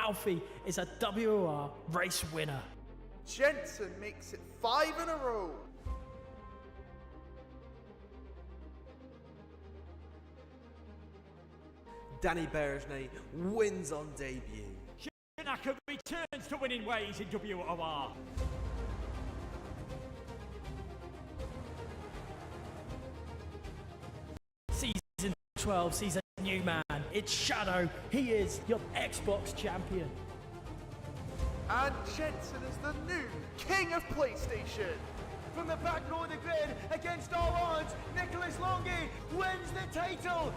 Alfie is a WOR race winner. Jensen makes it 5 in a row. Danny Berejnay wins on debut. Shinaka returns to winning ways in WOR. Season 12 sees a new man. It's Shadow. He is your Xbox champion. And Jensen is the new king of PlayStation. From the back row of the grid, against all odds, Nicholas Longi wins the title.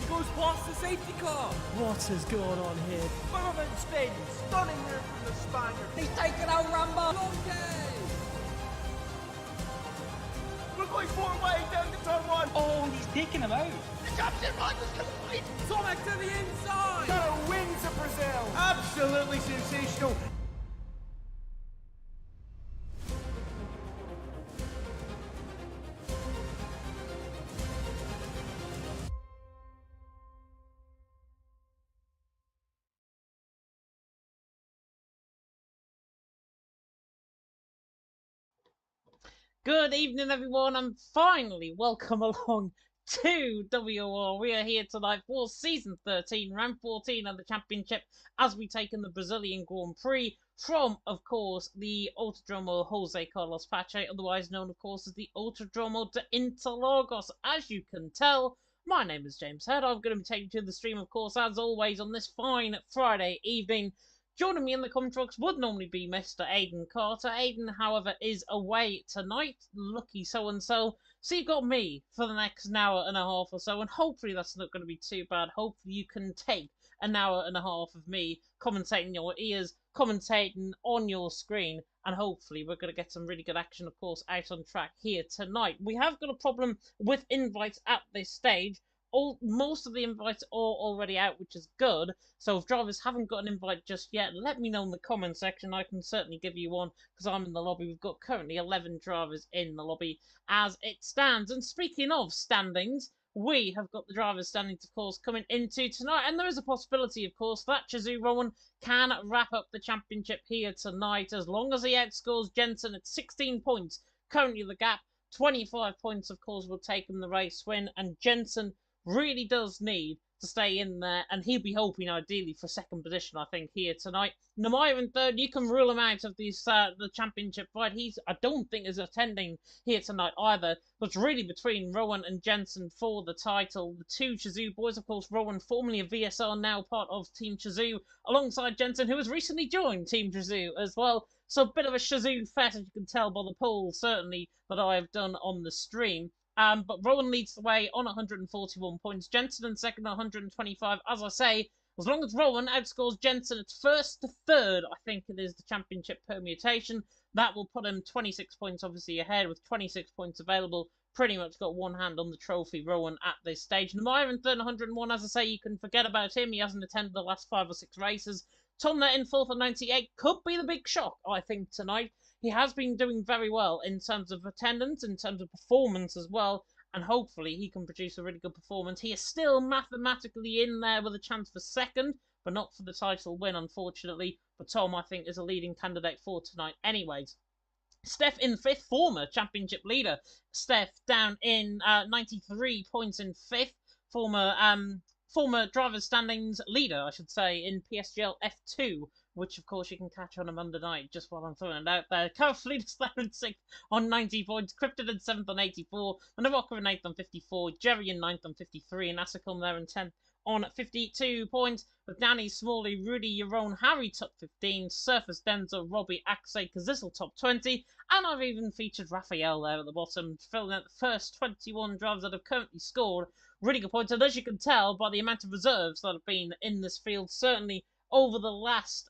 Goes past the safety car. What has gone on here? Bourbon spins, Stunning move from the Spaniard. He's taken out Rambo. we're going 4 wide down to turn 1. Oh, he's taking him out. The captain run is complete. Sonic to the inside. Shadow wins the Brazil. Absolutely sensational. Good evening, everyone, and finally welcome along to WOR. We are here tonight for Season 13, Round 14 of the Championship, as we take in the Brazilian Grand Prix from, of course, the Autodromo Jose Carlos Pache, otherwise known, of course, as the Autodromo de Interlagos. As you can tell, my name is James Head. I'm going to be taking you to the stream, of course, as always, on this fine Friday evening. Joining me in the commentary box would normally be Mr. Aidan Carter. Aidan, however, is away tonight. Lucky so-and-so. So you've got me for the next hour and a half or so, and hopefully that's not going to be too bad. Hopefully you can take an hour and a half of me commentating in your ears, commentating on your screen, and hopefully we're going to get some really good action, of course, out on track here tonight. We have got a problem with invites at this stage. Most of the invites are already out, which is good. So if drivers haven't got an invite just yet, let me know in the comment section. I can certainly give you one because I'm in the lobby. We've got currently 11 drivers in the lobby as it stands. And speaking of standings, we have got the drivers standings, of course, coming into tonight. And there is a possibility, of course, that Chizu Rowan can wrap up the championship here tonight as long as he outscores Jensen at 16 points. Currently the gap, 25 points, of course, will take him the race win. And Jensen really does need to stay in there, and he'll be hoping ideally for second position, I think, here tonight. Namaya in third, you can rule him out of this the championship fight. I don't think is attending here tonight either. But it's really between Rowan and Jensen for the title. The two Chizu boys, of course, Rowan, formerly of VSR, now part of Team Chizu, alongside Jensen, who has recently joined Team Chizu as well. So a bit of a Chizu fest, as you can tell by the poll, certainly, that I've done on the stream. But Rowan leads the way on 141 points. Jensen in second, 125. As I say, as long as Rowan outscores Jensen at first to third, I think it is the championship permutation, that will put him 26 points obviously ahead. With 26 points available, pretty much got one hand on the trophy, Rowan, at this stage. Namaya in third, 101. As I say, you can forget about him. He hasn't attended the last 5 or 6 races. Tomna in fourth at 98 could be the big shock, I think, tonight. He has been doing very well in terms of attendance, in terms of performance as well, and hopefully he can produce a really good performance. He is still mathematically in there with a chance for second, but not for the title win, unfortunately. But Tom, I think, is a leading candidate for tonight anyways. Steph in fifth, former championship leader. Steph down in 93 points in fifth, former driver's standings leader, I should say, in PSGL F2, which, of course, you can catch on a Monday night, just while I'm throwing it out there. Carolina's down in 6th on 90 points, Krypton in 7th on 84, and Navaka in 8th on 54, Jerry in 9th on 53, and Asacom there in 10th on 52 points, with Danny, Smalley, Rudy, Yaron, Harry top 15, Surface, Denzel, Robbie, Axay, Kazizzle top 20, and I've even featured Raphael there at the bottom, filling out the first 21 drivers that have currently scored really good points. And as you can tell by the amount of reserves that have been in this field, certainly over the last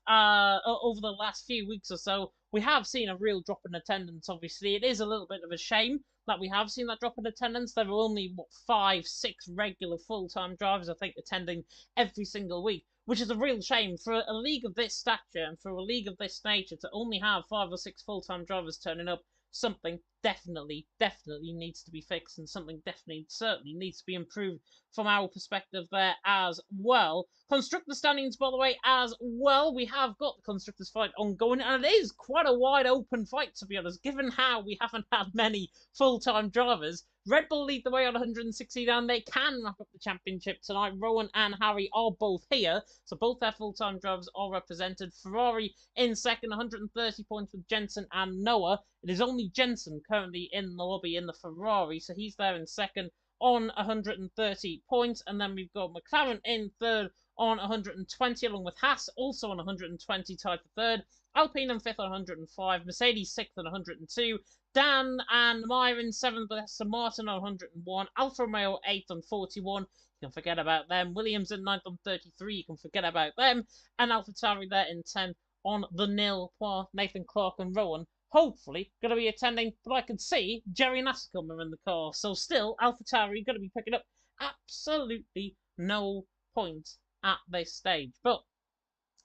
few weeks or so, we have seen a real drop in attendance. Obviously, it is a little bit of a shame that we have seen that drop in attendance. There were only 5, 6 regular full-time drivers, I think, attending every single week, which is a real shame for a league of this stature and for a league of this nature to only have 5 or 6 full-time drivers turning up. Something definitely needs to be fixed, and something certainly needs to be improved from our perspective there as well. Constructor standings, by the way, as well. We have got the Constructors fight ongoing, and it is quite a wide open fight, to be honest, given how we haven't had many full-time drivers. Red Bull lead the way on 169. They can wrap up the championship tonight. Rowan and Harry are both here, so both their full-time drivers are represented. Ferrari in second, 130 points with Jensen and Noah. It is only Jensen currently in the lobby in the Ferrari, so he's there in second on 130 points. And then we've got McLaren in third on 120, along with Haas also on 120, tied for third. Alpine in fifth on 105. Mercedes sixth on 102. Dan and Meyer in 7th, with Aston Martin on 101. Alfa Romeo 8th on 41. You can forget about them. Williams in 9th on 33. You can forget about them. And AlphaTauri there in 10th on the nil. Nathan Clark and Rowan hopefully going to be attending. But I can see Jerry Nascombe in the car. So still, AlphaTauri going to be picking up absolutely no points at this stage. But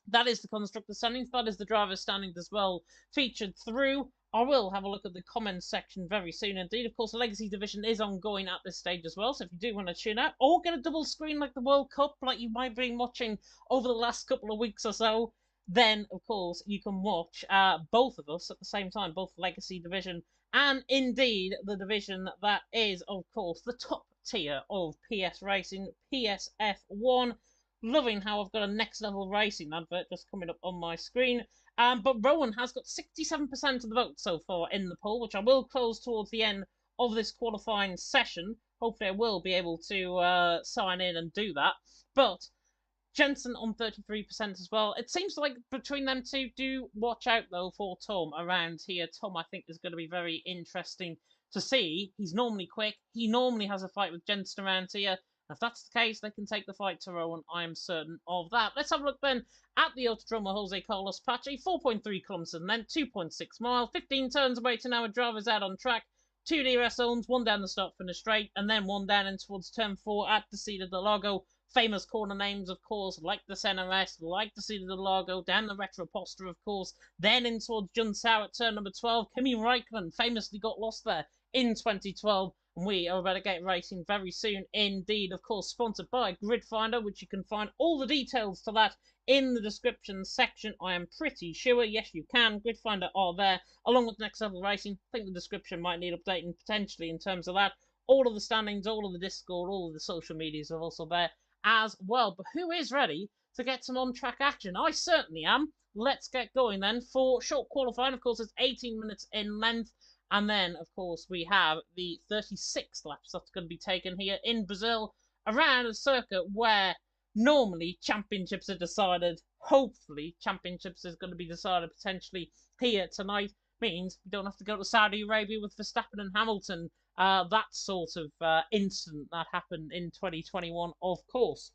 that is the constructor standings. That is the driver standings as well, featured through. I will have a look at the comments section very soon indeed. Of course, the Legacy Division is ongoing at this stage as well, so if you do want to tune out or get a double screen like the World Cup, like you might have been watching over the last couple of weeks or so, then, of course, you can watch both of us at the same time, both Legacy Division and indeed the division that is, of course, the top tier of PS Racing, PSF1. Loving how I've got a Next Level Racing advert just coming up on my screen. But Rowan has got 67% of the vote so far in the poll, which I will close towards the end of this qualifying session. Hopefully I will be able to sign in and do that. But Jensen on 33% as well. It seems like between them two, do watch out though for Tom around here. Tom, I think, is going to be very interesting to see. He's normally quick. He normally has a fight with Jensen around here. If that's the case, they can take the fight to Rowan. I am certain of that. Let's have a look then at the Autodromo Jose Carlos Pache. 4.3 kilometres and then 2.6 miles. 15 turns away to now with drivers out on track. 2 DRS zones, 1 down the start finish straight, and then 1 down in towards turn 4 at the Cida del Lago. Famous corner names, of course, like the Senna-S, like the Cida del Lago, down the Retro Poster, of course. Then in towards Junsao at turn number 12. Kimi Räikkönen famously got lost there in 2012. We are about to get racing very soon indeed. Of course, sponsored by Grid Finder, which you can find all the details to that in the description section. I am pretty sure. Yes, you can. Grid Finder are there, along with Next Level Racing. I think the description might need updating potentially in terms of that. All of the standings, all of the Discord, all of the social medias are also there as well. But who is ready to get some on-track action? I certainly am. Let's get going then for short qualifying. Of course, it's 18 minutes in length. And then, of course, we have the 36th laps that's going to be taken here in Brazil, around a circuit where normally championships are decided. Hopefully, championships is going to be decided potentially here tonight. Means we don't have to go to Saudi Arabia with Verstappen and Hamilton. That sort of incident that happened in 2021, of course.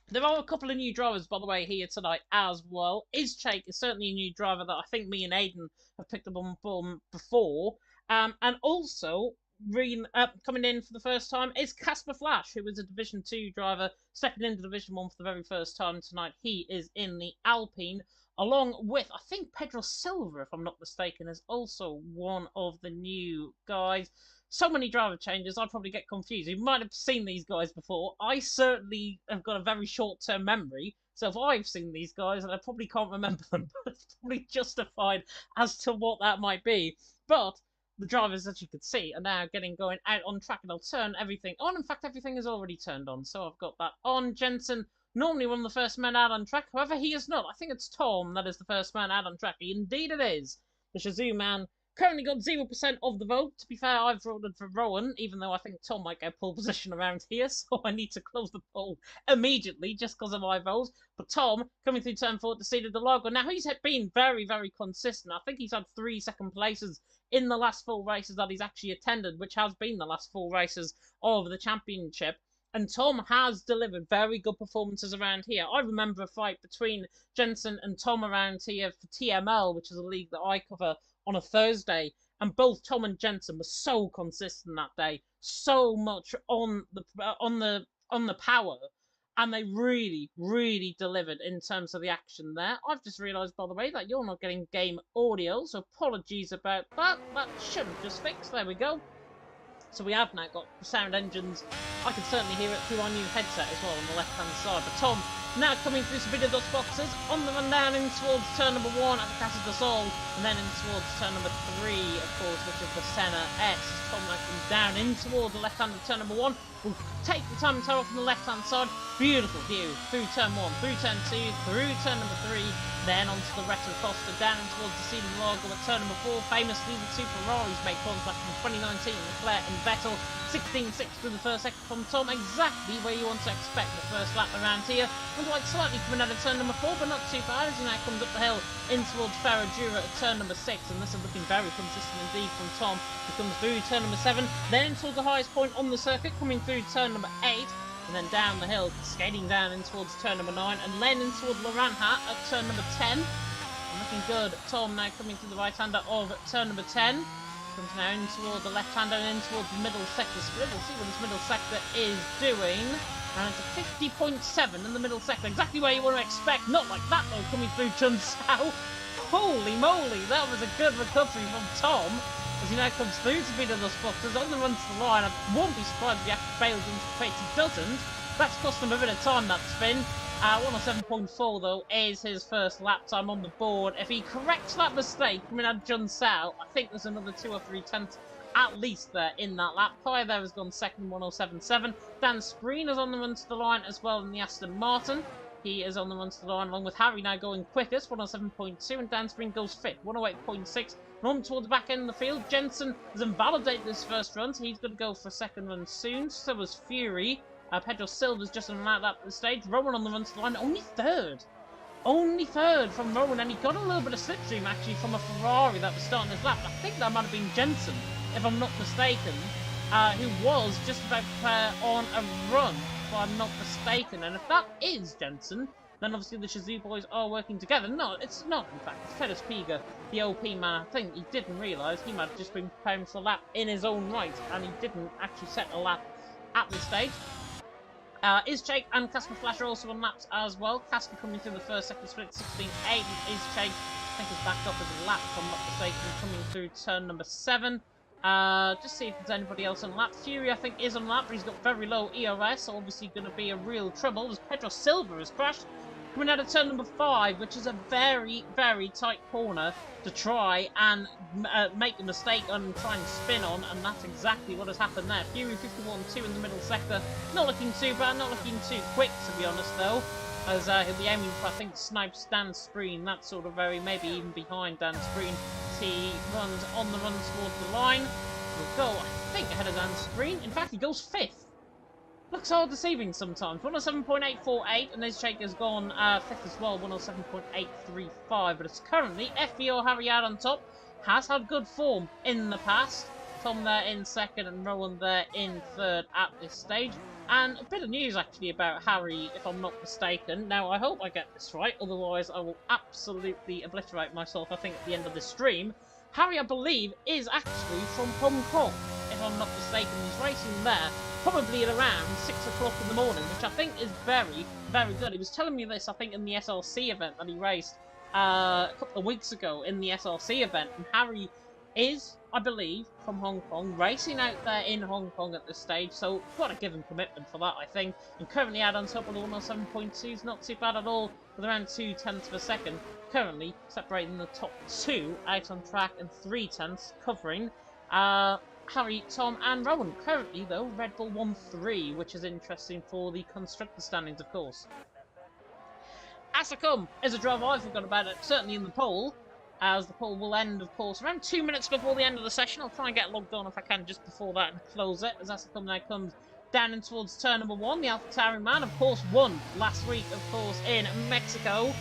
There are a couple of new drivers, by the way, here tonight as well. Izchake is certainly a new driver that I think me and Aiden have picked up on before. And also, coming in for the first time is Casper Flash, who is a Division 2 driver, stepping into Division 1 for the very first time tonight. He is in the Alpine, along with, I think, Pedro Silva, if I'm not mistaken, is also one of the new guys. So many driver changes, I'd probably get confused. You might have seen these guys before. I certainly have got a very short-term memory, so if I've seen these guys, I probably can't remember them, but it's probably justified as to what that might be. But the drivers, as you can see, are now getting going out on track, and I'll turn everything on. In fact, everything is already turned on, so I've got that on. Jensen, normally one of the first men out on track. However, he is not. I think it's Tom that is the first man out on track. Indeed it is. The Shazoo man currently got 0% of the vote. To be fair, I've voted for Rowan, even though I think Tom might get pole position around here, so I need to close the poll immediately just because of my vote. But Tom, coming through turn 4 to Cida del Lago. Now, he's been very, very consistent. I think he's had 3 second places in the last 4 races that he's actually attended, which has been the last 4 races of the championship. And Tom has delivered very good performances around here. I remember a fight between Jensen and Tom around here for TML, which is a league that I cover, on a Thursday. And both Tom and Jensen were so consistent that day, so much on the power, and they really, really delivered in terms of the action there. I've just realised, by the way, that you're not getting game audio, so apologies about that. That should have just fixed. There we go. So we have now got sound engines. I can certainly hear it through our new headset as well on the left-hand side. But Tom now coming through some bit of those boxes on the run down in towards turn number 1 at the Casa de Sol, and then in towards turn number 3, of course, which is the Senna S. Tom now comes down in towards the left-hand of turn number 1. We'll take the time and tower from the left-hand side. Beautiful view through turn 1, through turn 2, through turn number 3, then onto the Retro Costa, down towards the Sealing Largo at turn number 4. Famously, the two Ferraris made contact in 2019, Leclerc and Vettel. 16.6 through the first second from Tom, exactly where you want to expect the first lap around here. And like slightly coming out of turn number 4, but not too bad as he now comes up the hill in towards Ferradura at turn number 6. And this is looking very consistent indeed from Tom. He comes through turn number 7, then towards the highest point on the circuit, coming through turn number 8. And then down the hill, skating down in towards turn number 9, and then in towards Laranha at turn number 10. And looking good. Tom now coming through the right-hander of turn number 10. Comes now in toward the left-hander and in towards the middle sector split. We'll see what this middle sector is doing. And it's a 50.7 in the middle sector. Exactly where you want to expect. Not like that, though, coming through Chun Sao. Holy moly, that was a good recovery from Tom. As he now comes through to beat those boxes on the run to the line. I won't be surprised if he actually fails into the face. He doesn't. That's cost him a bit of time, that spin. 107.4 though is his first lap time on the board. If he corrects that mistake coming out of Chun Sao, I think there's another 2 or 3 tenths at least there in that lap. Kai there has gone second, 107.7. Dan Spreen is on the run to the line as well in the Aston Martin. He is on the run to the line along with Harry now going quickest, 107.2, and Dan Spreen goes fifth, 108.6. On towards the back end of the field, Jensen has invalidated this first run, so he's going to go for a second run soon. So was Fury. Pedro Silva's just on that lap at the stage. Rowan on the run to the line, only third. Only third from Rowan, and he got a little bit of slipstream actually from a Ferrari that was starting his lap. I think that might have been Jensen, if I'm not mistaken, who was just about on a run, if I'm not mistaken. And if that is Jensen, then obviously the Shazoo boys are working together. No, it's not, in fact. It's Pettis Piga, the OP man. I think he didn't realise he might have just been preparing for a lap in his own right, and he didn't actually set a lap at this stage. Izchake and Casper Flash are also on laps as well. Casper coming through the first, second split, 16.8. Izchake, I think, is backed up as a lap, if I'm not mistaken, coming through turn number 7. Just see if there's anybody else on lap. Fury, I think, is on lap, but he's got very low ERS, so obviously going to be a real trouble. As Pedro Silva has crashed, coming out of turn number 5, which is a very, very tight corner to try and make a mistake and try and spin on, and that's exactly what has happened there. Fury 51.2 in the middle sector, not looking too bad, not looking too quick, to be honest, though, as he'll be aiming for, I think, snipes Dan Spreen, that sort of very, maybe even behind Dan Spreen. He runs on the run towards the line. He'll go, I think, ahead of Dan Spreen. In fact, he goes 5th. Looks hard deceiving sometimes. 107.848, and Izchake has gone 5th as well, 107.835. But it's currently FBO Harry out on top. Has had good form in the past. Tom there in 2nd and Rowan there in 3rd at this stage. And a bit of news actually about Harry, if I'm not mistaken. Now, I hope I get this right, otherwise I will absolutely obliterate myself, I think, at the end of this stream. Harry, I believe, is actually from Hong Kong, if I'm not mistaken. He's racing there, probably at around 6 o'clock in the morning, which I think is very, very good. He was telling me this, I think, in the SLC event that he raced a couple of weeks ago in the SLC event. And Harry is, I believe, from Hong Kong, racing out there in Hong Kong at this stage, so got to give him commitment for that, I think. And currently out on top of the 107.2 is not too bad at all, with around 0.2 of a second. Currently separating the top 2 out on track and 0.3 covering Harry, Tom and Rowan. Currently, though, Red Bull 1-3, which is interesting for the constructor standings, of course. Asacom is a driver I forgot about it, certainly in the poll, as the poll will end, of course, around 2 minutes before the end of the session. I'll try and get logged on if I can just before that and close it, as Asacom now comes down in towards turn number 1. The AlphaTauri man, of course, won last week, of course, in Mexico.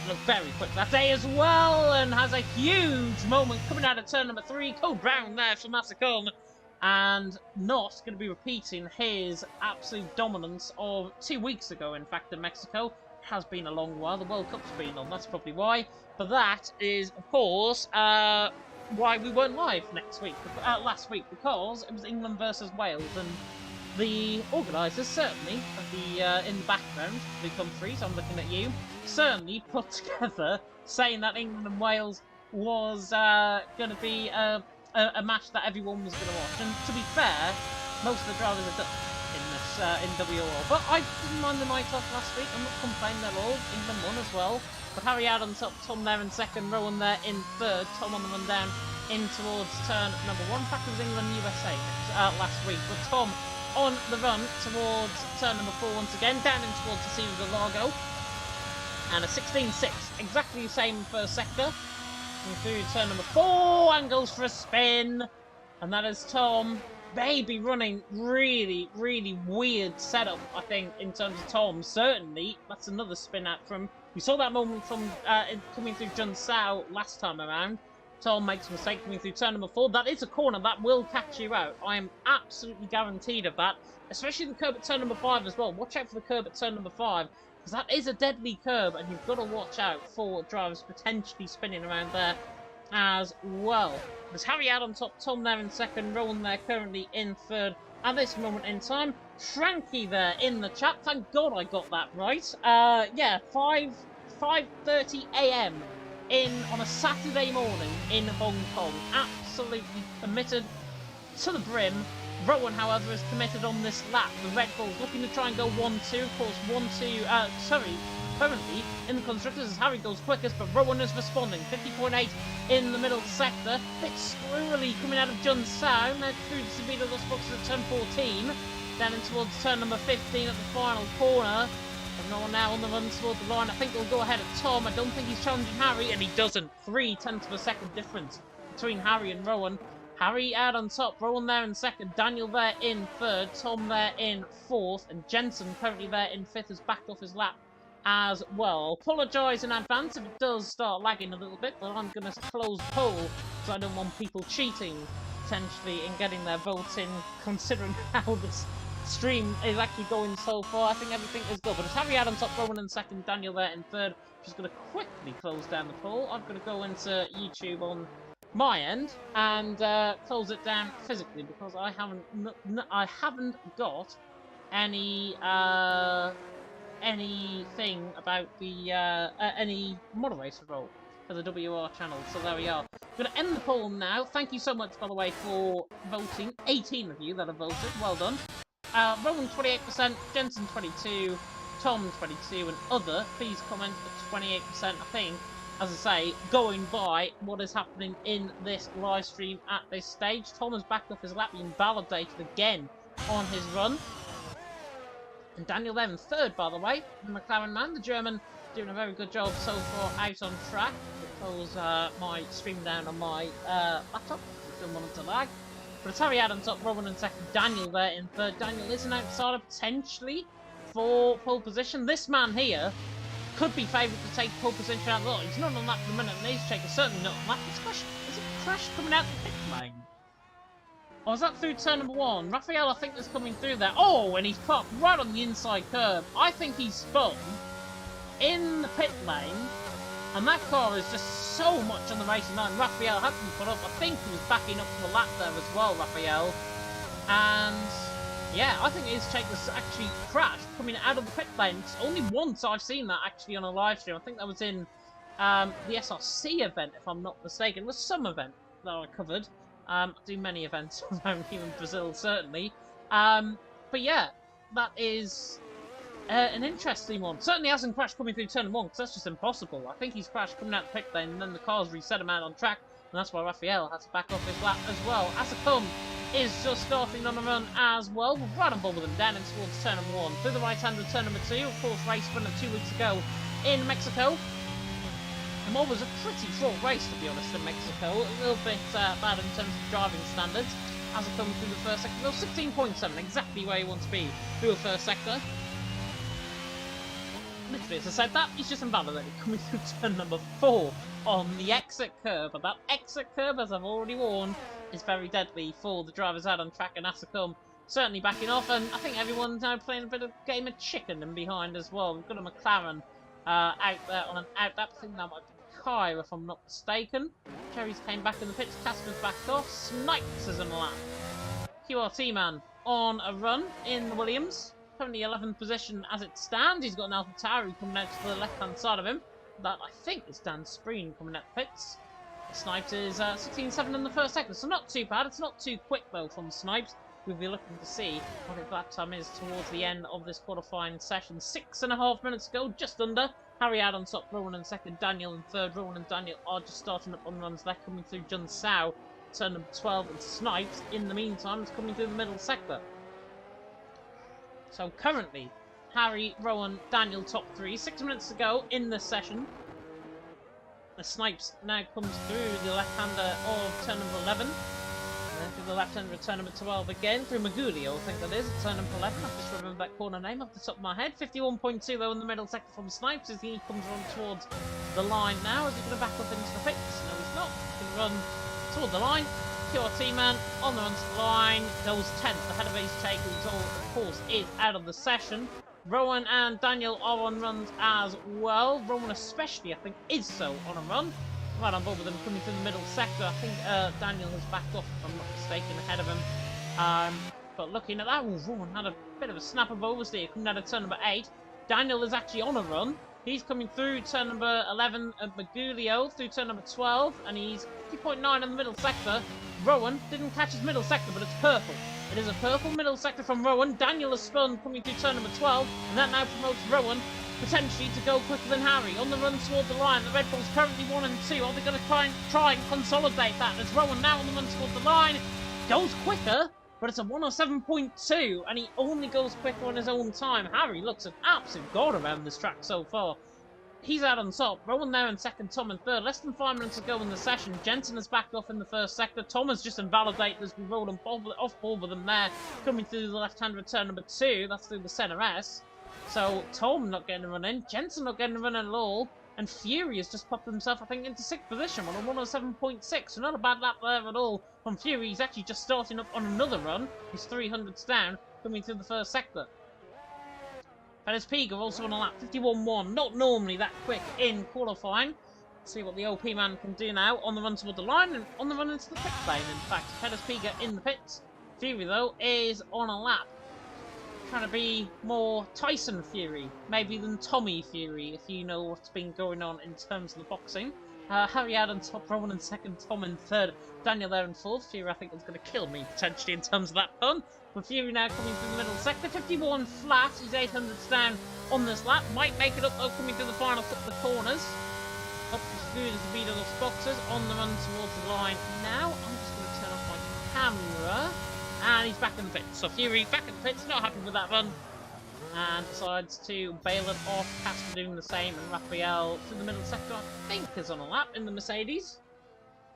Looked very quick that day as well, and has a huge moment coming out of turn number 3. Code Brown there for Masacom. and not going to be repeating his absolute dominance of 2 weeks ago, in fact, in Mexico. Has been a long while. The World Cup's been on, that's probably why. But that is, of course, why we weren't live last week, because it was England versus Wales, and the organisers certainly, in the background, the countries, I'm looking at you, certainly put together saying that England and Wales was going to be a match that everyone was going to watch. And to be fair, most of the drivers are done in this in WOR. But I didn't mind the night off last week. I'm not complaining at all. England won as well. But Harry out on top, Tom there in second, Rowan there in third, Tom on the run down in towards turn number 1. In fact, it was England-USA last week. But Tom on the run towards turn number 4 once again, down in towards the Sea of the Largo. And a 16.6, exactly the same first sector. Through turn number 4 and goes for a spin. And that is Tom. Maybe running really, really weird setup, I think, in terms of Tom. Certainly, that's another spin out from... We saw that moment from coming through Jun Sao last time around. Tom makes a mistake coming through turn number 4. That is a corner that will catch you out. I am absolutely guaranteed of that. Especially the curb at turn number 5 as well. Watch out for the curb at turn number 5. Because that is a deadly curb, and you've got to watch out for drivers potentially spinning around there as well. There's Harry out on top, Tom there in second, Rowan there currently in third at this moment in time. Frankie there in the chat. Thank God I got that right. Yeah, 5:30 AM on a Saturday morning in Hong Kong. Absolutely committed to the brim. Rowan, however, is committed on this lap. The Red Bulls looking to try and go 1-2. Of course, 1-2, currently in the constructors as Harry goes quickest, but Rowan is responding. 50.8 in the middle sector. Bit squirrely coming out of Jun Sao. Now through the Sabino Dos Boxes at turn 14. Down in towards turn number 15 at the final corner. And no one now on the run towards the line. I think he'll go ahead of Tom. I don't think he's challenging Harry, and he doesn't. 0.3 of a second difference between Harry and Rowan. Harry out on top, Rowan there in second, Daniel there in third, Tom there in fourth, and Jensen currently there in fifth has backed off his lap as well. Apologise in advance if it does start lagging a little bit, but I'm going to close the poll because I don't want people cheating potentially in getting their votes in, considering how this stream is actually going so far. I think everything is good, but it's Harry out on top, Rowan in second, Daniel there in third. Just going to quickly close down the poll. I'm going to go into YouTube on my end and close it down physically because I haven't got anything about the any moderator role for the WR channel. So there we are. I'm going to end the poll now. Thank you so much, by the way, for voting. 18 of you that have voted. Well done. Rowan 28%, Jensen 22%, Tom 22%, and other. Please comment at 28%. I think, as I say, going by what is happening in this live stream at this stage. Tom has backed off his lap, being validated again on his run. And Daniel there in third, by the way. The McLaren man, the German, doing a very good job so far out on track. I'll close my stream down on my laptop. I don't want it to lag. But it's Harry out on top, Rowan in second, Daniel there in third. Daniel is an outsider potentially for pole position. This man here could be favoured to take pole position out of the lot. He's not on lap for the minute, and he's taking certainly not on lap. Is it Crash coming out the pit lane? Or is that through turn number 1? Raphael, I think, is coming through there. Oh, and he's caught right on the inside curb. I think he's spun in the pit lane, and that car is just so much on the racing line. Raphael had been put up. I think he was backing up to the lap there as well, Raphael. And yeah, I think his check was actually crashed coming out of the pit lane. It's only once I've seen that actually on a live stream. I think that was in the SRC event, if I'm not mistaken. It was some event that I covered. I do many events around here in Brazil, certainly. But yeah, that is an interesting one. Certainly hasn't crashed coming through turn 1, because that's just impossible. I think he's crashed coming out the pit lane, and then the car's reset him out on track, and that's why Raphael had to back off his lap as well. Asacom is just starting on a run as well. We're right on board with him, down in towards turn number 1. Through the right hand of turn number 2, of course, race run of 2 weeks ago in Mexico. And what was a pretty short race, to be honest, in Mexico. A little bit bad in terms of driving standards. Asacom through the first sector. Well, 16.7, exactly where he wants to be through the first sector. Literally, as I said that, he's just invalidated coming through turn number 4 on the exit curb. And that exit curb, as I've already warned, is very deadly for the drivers out on track, and Asacom certainly backing off, and I think everyone's now playing a bit of game of chicken in behind as well. We've got a McLaren out there on an out lap. I think that might be Kyle, if I'm not mistaken. Cherries came back in the pits, Casper's backed off, Snipes is on a lap. QRT man on a run in the Williams. Currently 11th position as it stands. He's got an AlphaTauri coming out to the left-hand side of him. That, I think, is Dan Spreen coming out the pits. Snipes is 16.7 in the first sector, so not too bad. It's not too quick, though, from Snipes. We'll be looking to see what his lap time is towards the end of this qualifying session. 6.5 minutes ago, just under. Harry out on top, Rowan in second, Daniel in third. Rowan and Daniel are just starting up on runs. They're coming through Jun Sao, turn number 12, and Snipes, in the meantime, is coming through the middle sector. So currently, Harry, Rowan, Daniel top 3. 6 minutes to go in this session. The Snipes now comes through the left-hander of turn number 11. Then through the left-hander of turn number 12 again, through Magulio, I think that is, at turn number 11. I've just remembered that corner name off the top of my head. 51.2 though in the middle sector from Snipes as he comes on towards the line now. Is he going to back up into the pits? No, he's not. He's going to run toward the line. QRT man on the run to the line, goes 10th ahead of Ace Take, who of course is out of the session. Rowan and Daniel are on runs as well. Rowan especially, I think, is so on a run. Right on board with him coming through the middle sector. I think Daniel has backed off, if I'm not mistaken, ahead of him. But looking at that, Rowan had a bit of a snap of oversteer coming out of turn number 8. Daniel is actually on a run. He's coming through turn number 11 at Magulio, through turn number 12, and he's 50.9 in the middle sector. Rowan didn't catch his middle sector, but it's purple. It is a purple middle sector from Rowan. Daniel has spun coming through turn number 12, and that now promotes Rowan potentially to go quicker than Harry. On the run toward the line, the Red Bull's currently 1 and 2. Are they going to try and consolidate that? As Rowan now on the run toward the line, goes quicker, but it's a 107.2, and he only goes quicker on his own time. Harry looks an absolute god around this track so far. He's out on top. Rowan now in second, Tom in third. Less than 5 minutes to go in the session. Jensen has backed off in the first sector. Tom has just invalidated as we rolled off ball with him there. Coming through the left-hand return number 2. That's through the centre S. So Tom not getting a run in. Jensen not getting a run in at all. And Fury has just popped himself, I think, into 6th position on a 107.6. So not a bad lap there at all from Fury. He's actually just starting up on another run. He's 300s down, coming through the first sector. Pettis Piga also on a lap, 51.1. Not normally that quick in qualifying. Let's see what the OP man can do now. On the run toward the line and on the run into the pit lane. In fact, Pettis Piga in the pits. Fury, though, is on a lap. Trying to be more Tyson Fury, maybe, than Tommy Fury, if you know what's been going on in terms of the boxing. Harry out on top, Rowan in second, Tom in third, Daniel there in fourth. Fury, I think, is going to kill me, potentially, in terms of that pun. But Fury now coming through the middle sector, 51 flat, he's 800s down on this lap. Might make it up, though, coming through the final couple of corners. Up as good as the beat of those boxers, on the run towards the line now. I'm just going to turn off my camera. And he's back in the pits. So Fury back in the pits, not happy with that run. And decides to bail it off. Casper doing the same, and Raphael through the middle sector, I think, is on a lap in the Mercedes.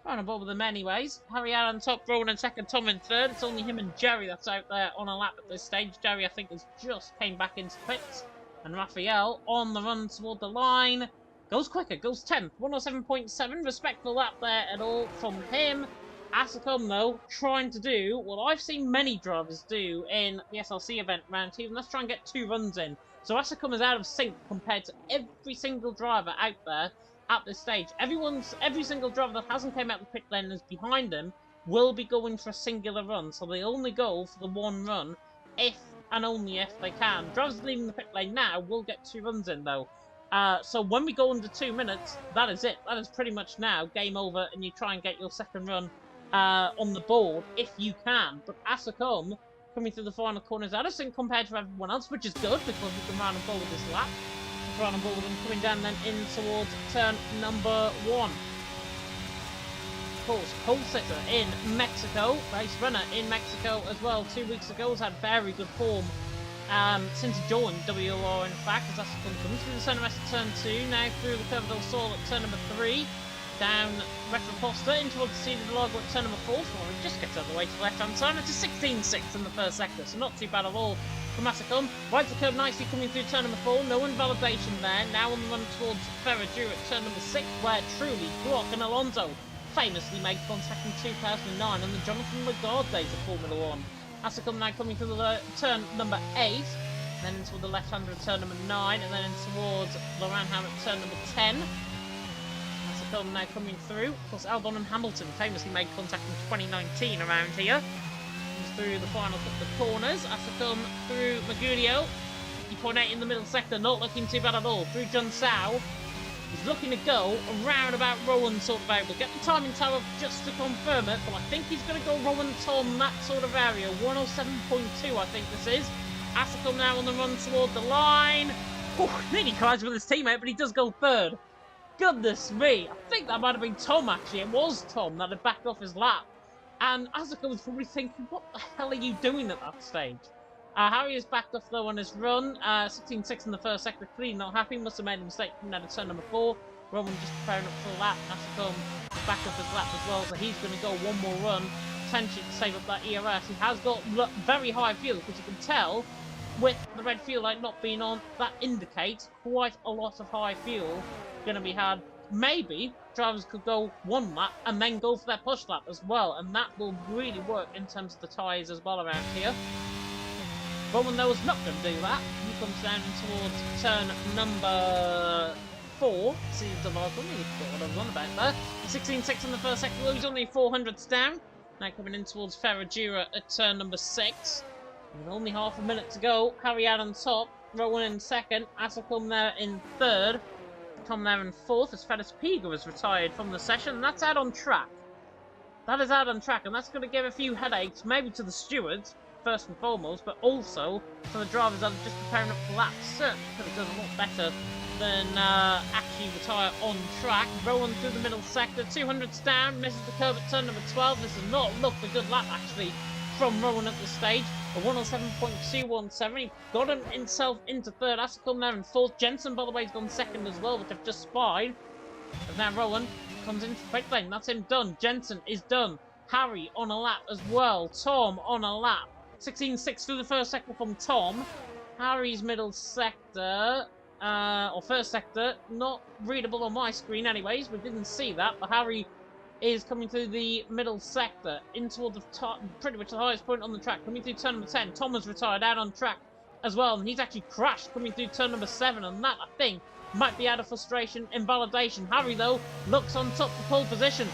Right on board with them anyways. Harry out on top, Rowan in second, Tom in third. It's only him and Jerry that's out there on a lap at this stage. Jerry, I think, has just came back into the pits. And Raphael on the run toward the line. Goes quicker, goes 10th. 107.7. Respectful lap there at all from him. Asacom, though, trying to do what I've seen many drivers do in the SLC event round 2, and let's try and get 2 runs in. So Asacom is out of sync compared to every single driver out there at this stage. Every single driver that hasn't came out the pit lane and is behind him will be going for a singular run. So they only go for the 1 run if and only if they can. Drivers leaving the pit lane now will get 2 runs in, though. So when we go under 2 minutes, that is it. That is pretty much now game over, and you try and get your second run on the board if you can. But Asacom coming through the final corners out of sync compared to everyone else, which is good because we can run and ball with this lap. Run and ball with him coming down then in towards turn number 1. Of course, pole sitter in Mexico, race runner in Mexico as well 2 weeks ago, has had very good form since he joined WOR. In fact, as Asacom comes through the centre rest at turn 2, now through the Curva del Sol at turn number 3. Down Retroposta in towards the Cedar del Lago at turn number 4. So it just gets out of the way to the left-hand side. It's a 16.6 in the first sector, so not too bad at all from Asacom. Rides the curve nicely coming through turn number 4. No invalidation there. Now on the run towards Ferradur at turn number 6, where truly Glock and Alonso famously made contact in 2009 on the Jonathan Lagarde days of Formula 1. Asicum now coming through the turn number 8, then into the left-hander at turn number 9, and then in towards Laurent Ham at turn number 10. Asicum now coming through. Of course, Albon and Hamilton famously made contact in 2019 around here. Comes through the final couple of corners. Asicum through Magudio. 50.8 in the middle sector, not looking too bad at all. Through Jun Sao. He's looking to go around about Rowan sort of out. We'll get the timing tower just to confirm it, but I think he's going to go Rowan Tom, that sort of area. 107.2 I think this is. Asicum now on the run toward the line. Nearly collides with his teammate, but he does go third. Goodness me, I think that might have been Tom actually. It was Tom that had backed off his lap. And Asicum was probably thinking, what the hell are you doing at that stage? Harry is backed off though on his run. 16.6 in the first sector, clearly not happy. Must have made a mistake coming out of turn number 4. Roman just preparing up for the lap. Asicum back off his lap as well, so he's going to go one more run, potentially to save up that ERS. He has got very high fuel, because you can tell with the red fuel light not being on, that indicates quite a lot of high fuel going to be had. Maybe drivers could go one lap and then go for their push lap as well, and that will really work in terms of the tyres as well around here. Roman though is not going to do that. He comes down towards turn number 4. Seems like I really thought what I was on about there. 16.6 in the first sector, though he's only 400s down. Now coming in towards Ferragira at turn number 6. With only half a minute to go. Harry out on top. Rowan in second. Asicum there in third. Tom there in fourth as Fedis Piga was retired from the session. And that's out on track. That is out on track, and that's going to give a few headaches, maybe to the stewards, first and foremost, but also for the drivers that are just preparing up for laps. Certainly could have done a lot better than actually retire on track. Rowan through the middle sector, 200s down, misses the curve at turn number 12. This does not look a good lap actually from Rowan at this stage. A 107.217. He got himself into third. Asicum there in fourth. Jensen, by the way, has gone second as well, which I've just spied. And now Rowan comes into the pit lane. That's him done. Jensen is done. Harry on a lap as well. Tom on a lap. 16.6 through the first sector from Tom. Harry's middle sector, or first sector, not readable on my screen anyways. We didn't see that, but Harry is coming through the middle sector, in toward the top, pretty much the highest point on the track. Coming through turn number 10. Tom has retired out on track as well, and he's actually crashed coming through turn number 7, and that, I think, might be out of frustration, invalidation. Harry, though, looks on top for pole position.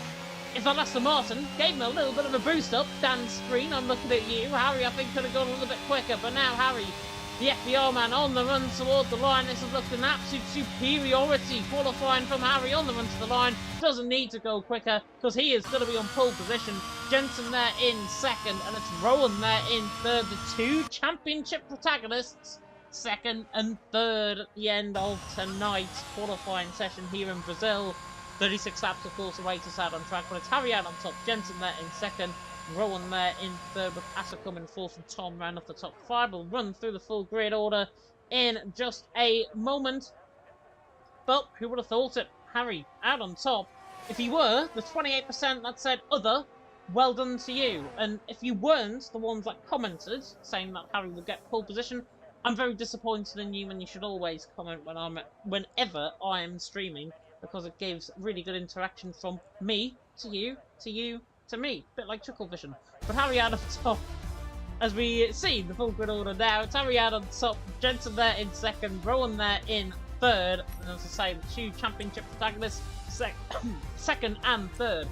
If that Aston Martin gave him a little bit of a boost up, Dan's screen, I'm looking at you. Harry, I think, could have gone a little bit quicker, but now Harry, the FBR man, on the run toward the line. This has looked an absolute superiority qualifying from Harry on the run to the line. Doesn't need to go quicker, because he is going to be on pole position. Jensen there in second, and it's Rowan there in third. The two championship protagonists, second and third at the end of tonight's qualifying session here in Brazil. 36 laps, of course, away to out on track, but it's Harry out on top, Jensen there in second, Rowan there in third, with Asicum in fourth, and Tom round off the top 5. We'll run through the full grid order in just a moment. But who would have thought it? Harry out on top. If you were the 28% that said other, well done to you. And if you weren't the ones that commented saying that Harry will get pole position, I'm very disappointed in you, and you should always comment whenever I am streaming, because it gives really good interaction from me to you, to you, to me. A bit like Chuckle Vision. But Harry out on top. As we see the full grid order now, it's Harry out on top, Jensen there in second, Rowan there in third, and as I say, the two championship protagonists, second and third.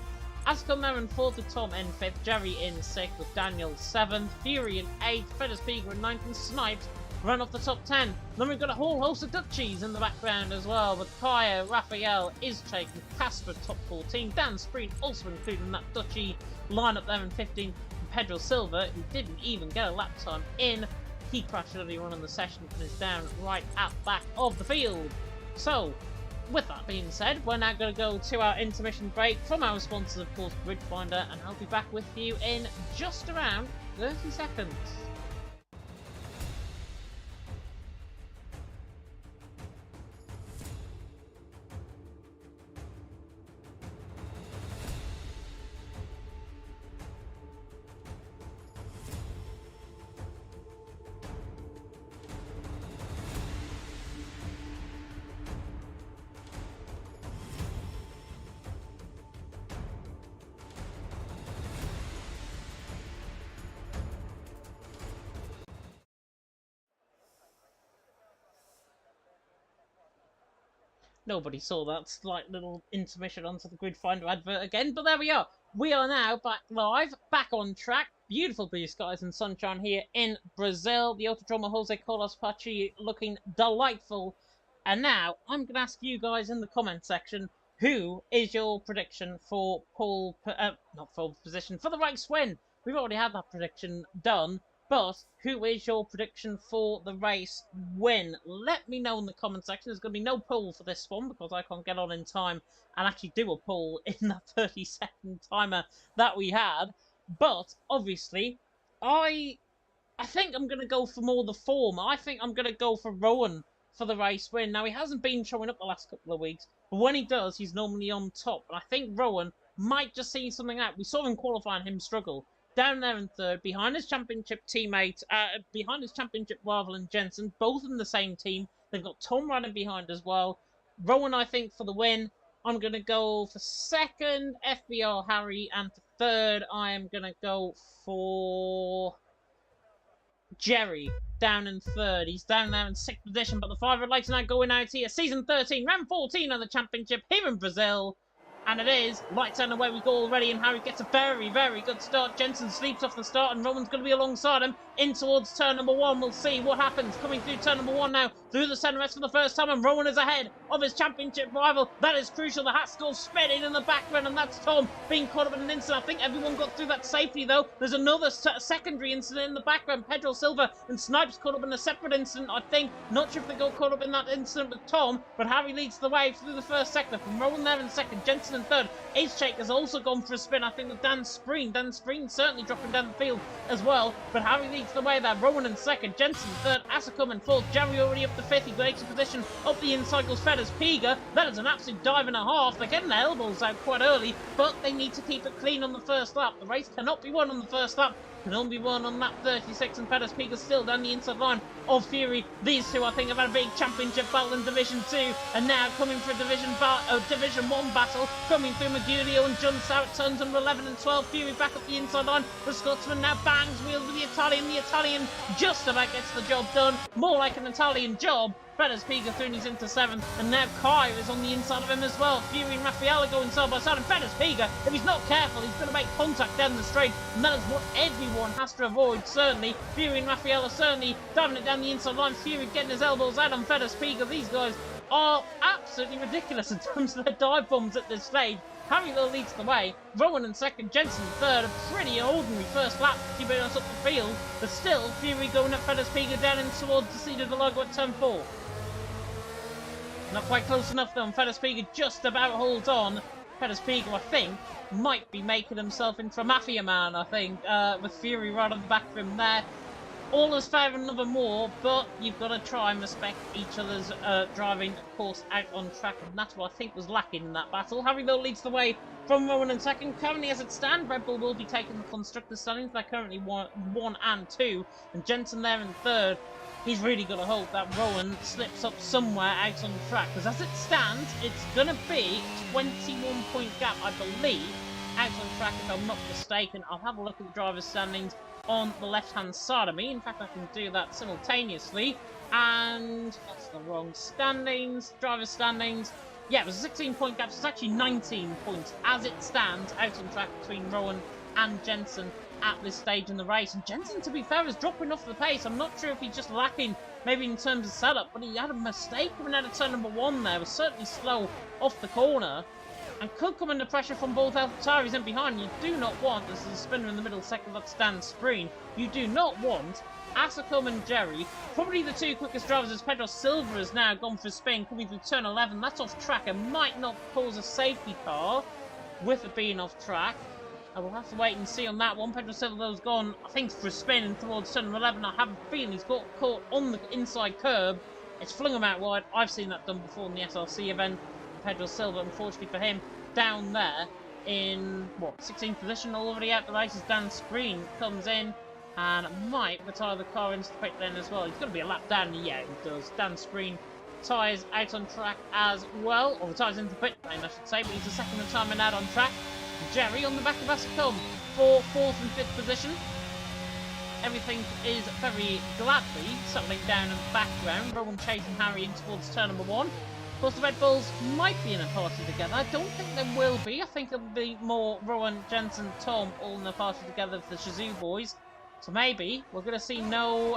Ascom there in fourth with Tom in fifth, Jerry in sixth with Daniel seventh, Fury in eighth, Fedis Piga in ninth, and Snipes run off the top 10. Then we've got a whole host of Dutchies in the background as well, with Kaya, Raphael is taken, Casper top 14, Dan Spreen also included in that Dutchie lineup there in 15, and Pedro Silva, who didn't even get a lap time in. He crashed earlier on in the session and is down right at the back of the field. So, with that being said, we're now going to go to our intermission break from our sponsors, of course, Grid Finder, and I'll be back with you in just around 30 seconds. Nobody saw that slight little intermission onto the Grid Finder advert again, but there we are. We are now back live, back on track. Beautiful blue skies and sunshine here in Brazil. The Autodromo Jose Carlos Pachi looking delightful. And now, I'm going to ask you guys in the comment section, who is your prediction for not pole position, for the race win? We've already had that prediction done, but who is your prediction for the race win? Let me know in the comment section. There's going to be no poll for this one because I can't get on in time and actually do a poll in that 30-second timer that we had. But, obviously, I think I'm going to go for more the form. I think I'm going to go for Rowan for the race win. Now, he hasn't been showing up the last couple of weeks, but when he does, he's normally on top. And I think Rowan might just see something out. We saw him qualifying, him struggle. Down there in third, behind his championship teammate, behind his championship rival and Jensen, both in the same team. They've got Tom running behind as well. Rowan, I think, for the win. I'm going to go for second, FBR Harry, and for third, I am going to go for Jerry, down in third. He's down there in sixth position, but the 500 lights are now going out here. Season 13, round 14 of the championship here in Brazil. And it is. Lights out and away we go already, and Harry gets a very, very good start. Jensen sleeps off the start, and Roman's going to be alongside him in towards turn number one. We'll see what happens. Coming through turn number one now, through the centre for the first time, and Rowan is ahead of his championship rival. That is crucial. The Haskell's spinning in the background, and that's Tom being caught up in an incident. I think everyone got through that safely, though. There's another secondary incident in the background. Pedro Silva and Snipes caught up in a separate incident, I think. Not sure if they got caught up in that incident with Tom, but Harry leads the way through the first sector. From Rowan there in second, Jensen in third. Ace Shake has also gone for a spin, I think, with Dan Spreen. Dan Spreen certainly dropping down the field as well. But Harry leads the way there. Rowan in second. Jensen third. Asacum in fourth. Jerry already up to fifth. He breaks a position up the inside goes Fedders Piga. That is an absolute dive and a half. They're getting their elbows out quite early, but they need to keep it clean on the first lap. The race cannot be won on the first lap. Can only be won on lap 36, and Fedders Piga still down the inside line of Fury. These two, I think, have had a big championship battle in Division 2, and now coming for a Division 1 battle, coming through Magulio and John Sowett, turns number 11 and 12. Fury back up the inside line. The Scotsman now bangs wheels with the Italian. The Italian just about gets the job done. More like an Italian job. Fedders Piga through and he's into seventh, and now Kai is on the inside of him as well. Fury and Raffaella going side by side, and Fedders Piga, if he's not careful, he's going to make contact down the straight, and that is what everyone has to avoid, certainly. Fury and Raffaella certainly diving it down the inside line. Fury getting his elbows out on Fedders Piga. These guys are absolutely ridiculous in terms of their dive bombs at this stage. Harry though leads the way. Rowan in second, Jensen in third. A pretty ordinary first lap, keeping us up the field, but still Fury going at Fedders Piga down in towards the seat of the logo at turn 4. Not quite close enough though, and Fedders Piga just about holds on. Fedders Piga, I think, might be making himself into a Mafia man, I think, with Fury right on the back of him there. All is fair and nothing more, but you've got to try and respect each other's driving, of course, out on track, and that's what I think was lacking in that battle. Harry though leads the way from Rowan in second. Currently as it stands, Red Bull will be taking the constructors' standings. They're currently 1 and 2, and Jensen there in third. He's really got to hope that Rowan slips up somewhere out on the track, because as it stands, it's going to be 21-point gap, I believe, out on track, if I'm not mistaken. I'll have a look at the driver's standings on the left-hand side of me. In fact, I can do that simultaneously. And that's the wrong standings. Driver's standings. Yeah, it was a 16-point gap, so it's actually 19 points as it stands out on track between Rowan and Jensen at this stage in the race. And Jensen, to be fair, is dropping off the pace. I'm not sure if he's just lacking maybe in terms of setup, but he had a mistake coming out of turn number 1 there. Was certainly slow off the corner and could come under pressure from both AlphaTauris in behind. You do not want, this is a spinner in the middle second, that's Dan Spreen. You do not want Asacom and Jerry, probably the two quickest drivers, as Pedro Silva has now gone for a spin coming through turn 11. That's off track and might not cause a safety car with it being off track. I will have to wait and see on that one. Pedro Silva's gone, I think, for a spin towards turn 11. I have a feeling he's got caught on the inside curb. It's flung him out wide. I've seen that done before in the SLC event. Pedro Silva, unfortunately for him, down there in, 16th position, already out the race as Dan Spreen comes in and might retire the car into the pit lane as well. He's going to be a lap down. Yeah, he does. Dan Spreen tyres out on track as well, or retires into the pit lane, I should say, but he's the second retirement out on track. Jerry on the back of Asacom for 4th and 5th position. Everything is very gladly settling down in the background. Rowan chasing Harry in towards turn number 1. course, the Red Bulls might be in a party together. I don't think they will be. I think it'll be more Rowan, Jensen, Tom all in a party together for the Shazoo boys. So maybe we're going to see no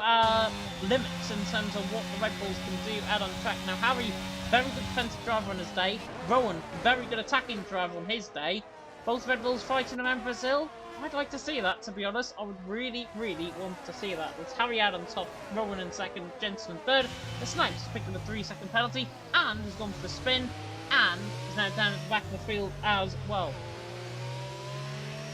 limits in terms of what the Red Bulls can do out on track. Now, Harry, very good defensive driver on his day. Rowan, very good attacking driver on his day. Both Red Bulls fighting around Brazil. I'd like to see that, to be honest. I would really, really want to see that. It's Harry out on top, Rowan in second, Jensen in third. The Snipes picked up a 3-second penalty and has gone for the spin and is now down at the back of the field as well.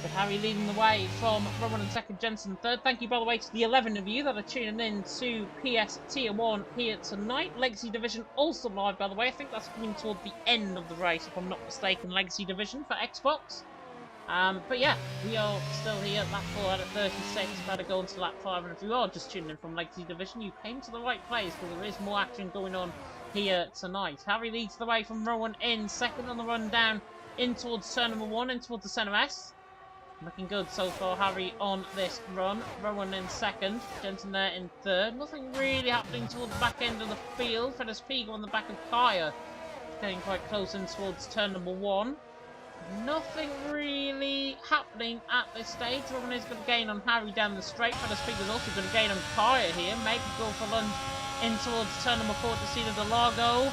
But Harry leading the way from Rowan in second, Jensen in third. Thank you, by the way, to the 11 of you that are tuning in to PS Tier 1 here tonight. Legacy Division also live, by the way. I think that's coming toward the end of the race, if I'm not mistaken, Legacy Division for Xbox. But yeah, we are still here at lap 4 out of 36, about to go into lap 5, and if you are just tuning in from Legacy Division, you came to the right place, because there is more action going on here tonight. Harry leads the way from Rowan in second on the run down, in towards turn number 1, in towards the centre S. Looking good so far, Harry on this run. Rowan in second, Jensen there in third. Nothing really happening towards the back end of the field. Fedus Pigo on the back of Kaya, getting quite close in towards turn number 1. Nothing really happening at this stage. Rowan is going to gain on Harry down the straight. Fedus Pigo is also going to gain on Kaya here. Maybe go for lunge in towards turn number 4 to see the Delago.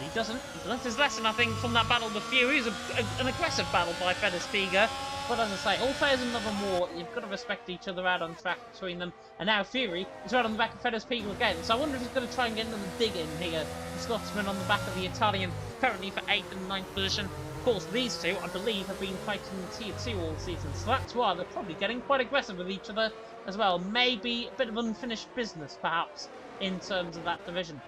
He doesn't. He's learnt his lesson, I think, from that battle with Fury. It was an aggressive battle by Fedus Pigo. But as I say, all players in Love and War, you've got to respect each other out on track between them. And now Fury is right on the back of Fedus Pigo again. So I wonder if he's going to try and get into the dig-in here. The Scotsman on the back of the Italian, currently for 8th and 9th position. Of course, these two, I believe, have been fighting in Tier 2 all season. So that's why they're probably getting quite aggressive with each other as well. Maybe a bit of unfinished business, perhaps, in terms of that division.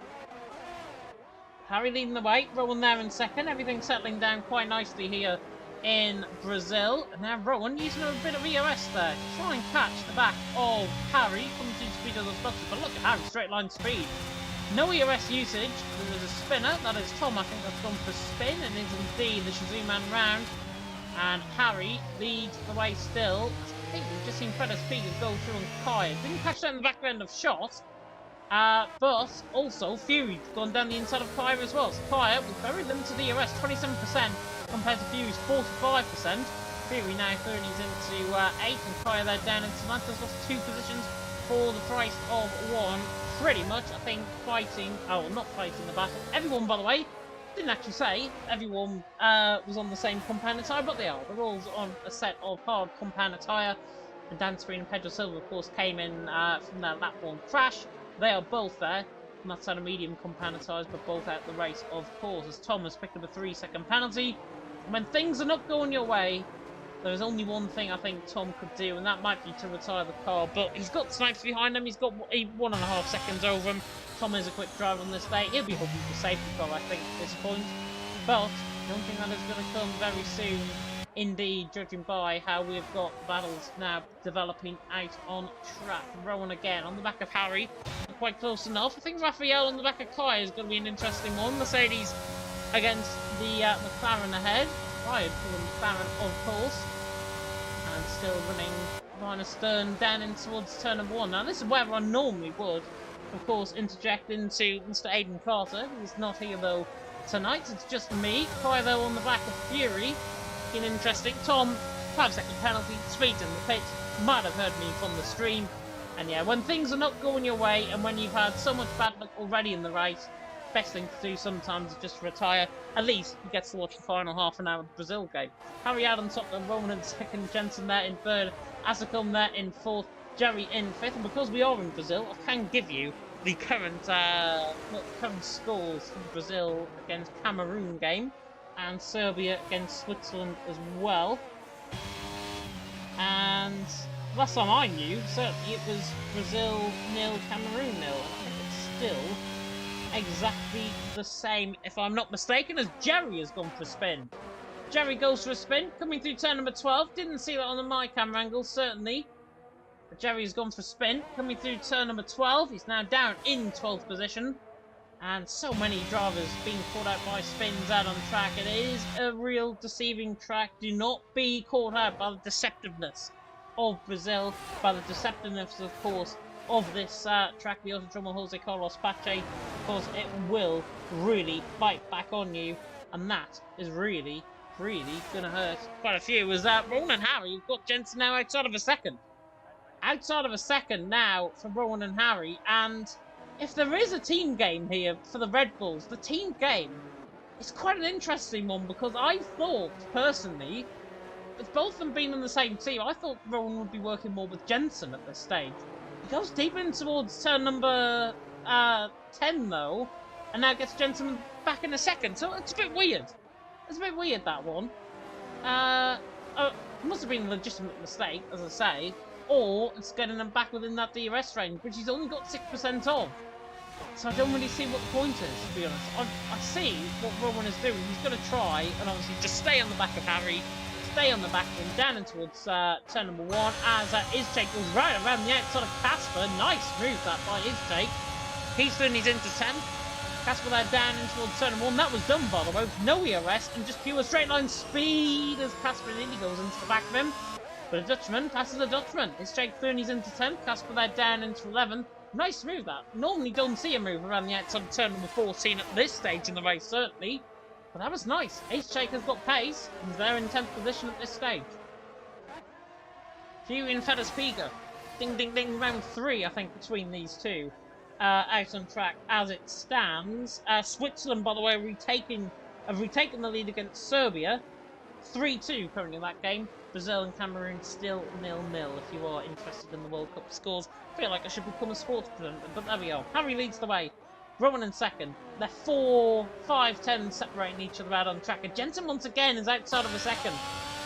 Harry leading the way, Rowan there in second. Everything settling down quite nicely here in Brazil. And now Rowan using a bit of EOS there to try and catch the back of Harry. Coming to the speed of those boxes, but look at Harry's straight line speed. No EOS usage. There was a spinner, that is Tom, I think that's gone for spin, and is indeed the Shazoo man round. And Harry leads the way still. I think we've just seen Fedus Pigo go through on Kai. Didn't catch that in the back end of shot. But also Fury's gone down the inside of Kaya as well. So Kaya with very limited EOS, 27% compared to Fury's 45%. Fury now 30s into 8th, and Kaya there down into 9th. There's lost 2 positions for the price of 1. Pretty much, I think, fighting. Oh, not fighting the battle. Everyone, by the way, didn't actually say everyone was on the same compound attire, but they are. They're all on a set of hard compound attire. And Dan Spreen and Pedro Silva, of course, came in from their lap 1 crash. They are both there. On that side of medium compound attires, but both out the race, of course, as Thomas picked up a 3-second penalty. And when things are not going your way, there is only one thing I think Tom could do, and that might be to retire the car. But he's got Snipes behind him. He's got 1.5 seconds over him. Tom is a quick driver on this day. He'll be hoping for safety car, I think, at this point. But I don't think that is going to come very soon. Indeed, judging by how we've got battles now developing out on track. Rowan again on the back of Harry. Quite close enough. I think Raphael on the back of Kai is going to be an interesting one. Mercedes against the McLaren ahead. Fired for the McLaren, of course. And still running Ryan Stern down in towards turn number 1. Now, this is where I normally would, of course, interject into Mr. Aidan Carter. He's not here, though, tonight. It's just me. Kai, though, on the back of Fury. Been interesting. Tom, 5-second penalty. Speeds in the pit. Might have heard me from the stream. And yeah, when things are not going your way, and when you've had so much bad luck already in the race, best thing to do sometimes is just retire. At least he gets to watch the final half an hour of the Brazil game. Harry out on top, then Rowan in second, Jensen there in third, Asacom there in fourth, Jerry in fifth. And because we are in Brazil, I can give you the current scores for the Brazil against Cameroon game, and Serbia against Switzerland as well. And last time I knew, certainly it was Brazil 0, Cameroon 0. And I think it's still exactly the same, if I'm not mistaken, as Jerry has gone for a spin. Jerry goes for a spin, coming through turn number 12. Didn't see that on the my camera angle, certainly. But Jerry's gone for a spin, coming through turn number 12. He's now down in 12th position. And so many drivers being caught out by spins out on track. It is a real deceiving track. Do not be caught out by the deceptiveness of Brazil, by the deceptiveness, of course, of this track. The Autodromo Jose Carlos Pache because it will really bite back on you, and that is really gonna hurt quite a few. As Rowan and Harry, you've got Jensen now outside of a second. Outside of a second now for Rowan and Harry, and if there is a team game here for the Red Bulls, the team game is quite an interesting one, because I thought, personally, with both of them being in the same team, I thought Rowan would be working more with Jensen at this stage. He goes deeper in towards turn number 10, though, and now gets Jensen back in a second, so it's a bit weird. It's a bit weird, that one. It must have been a legitimate mistake, as I say, or it's getting them back within that DRS range, which he's only got 6% of. So I don't really see what the point is, to be honest. I see what Rowan is doing. He's going to try, and obviously just stay on the back of Harry, stay on the back of him, down in towards turn number 1, as Izchake goes right around the outside of Casper. Nice move that by Izchake. He's doing his into 10. Casper there down in towards turn number 1. That was done, by the way, with no ERS and just pure straight line speed as Casper nearly goes into the back of him. But a Dutchman passes a Dutchman. Izchake doing his into 10. Casper there down into 11. Nice move, that. Normally don't see a move around the outside of turn number 14 at this stage in the race, certainly. But that was nice. Izchake has got pace. He's there in 10th position at this stage. Fury and Fedaspiga. Ding, ding, ding. Round 3, I think, between these two. Out on track as it stands. Switzerland, by the way, have retaken the lead against Serbia. 3-2 currently in that game. Brazil and Cameroon still 0-0 if you are interested in the World Cup scores. I feel like I should become a sports presenter, but there we are. Harry leads the way. Rowan in second. They're 4, 5, 10 separating each other out on track. And Jensen once again is outside of a second.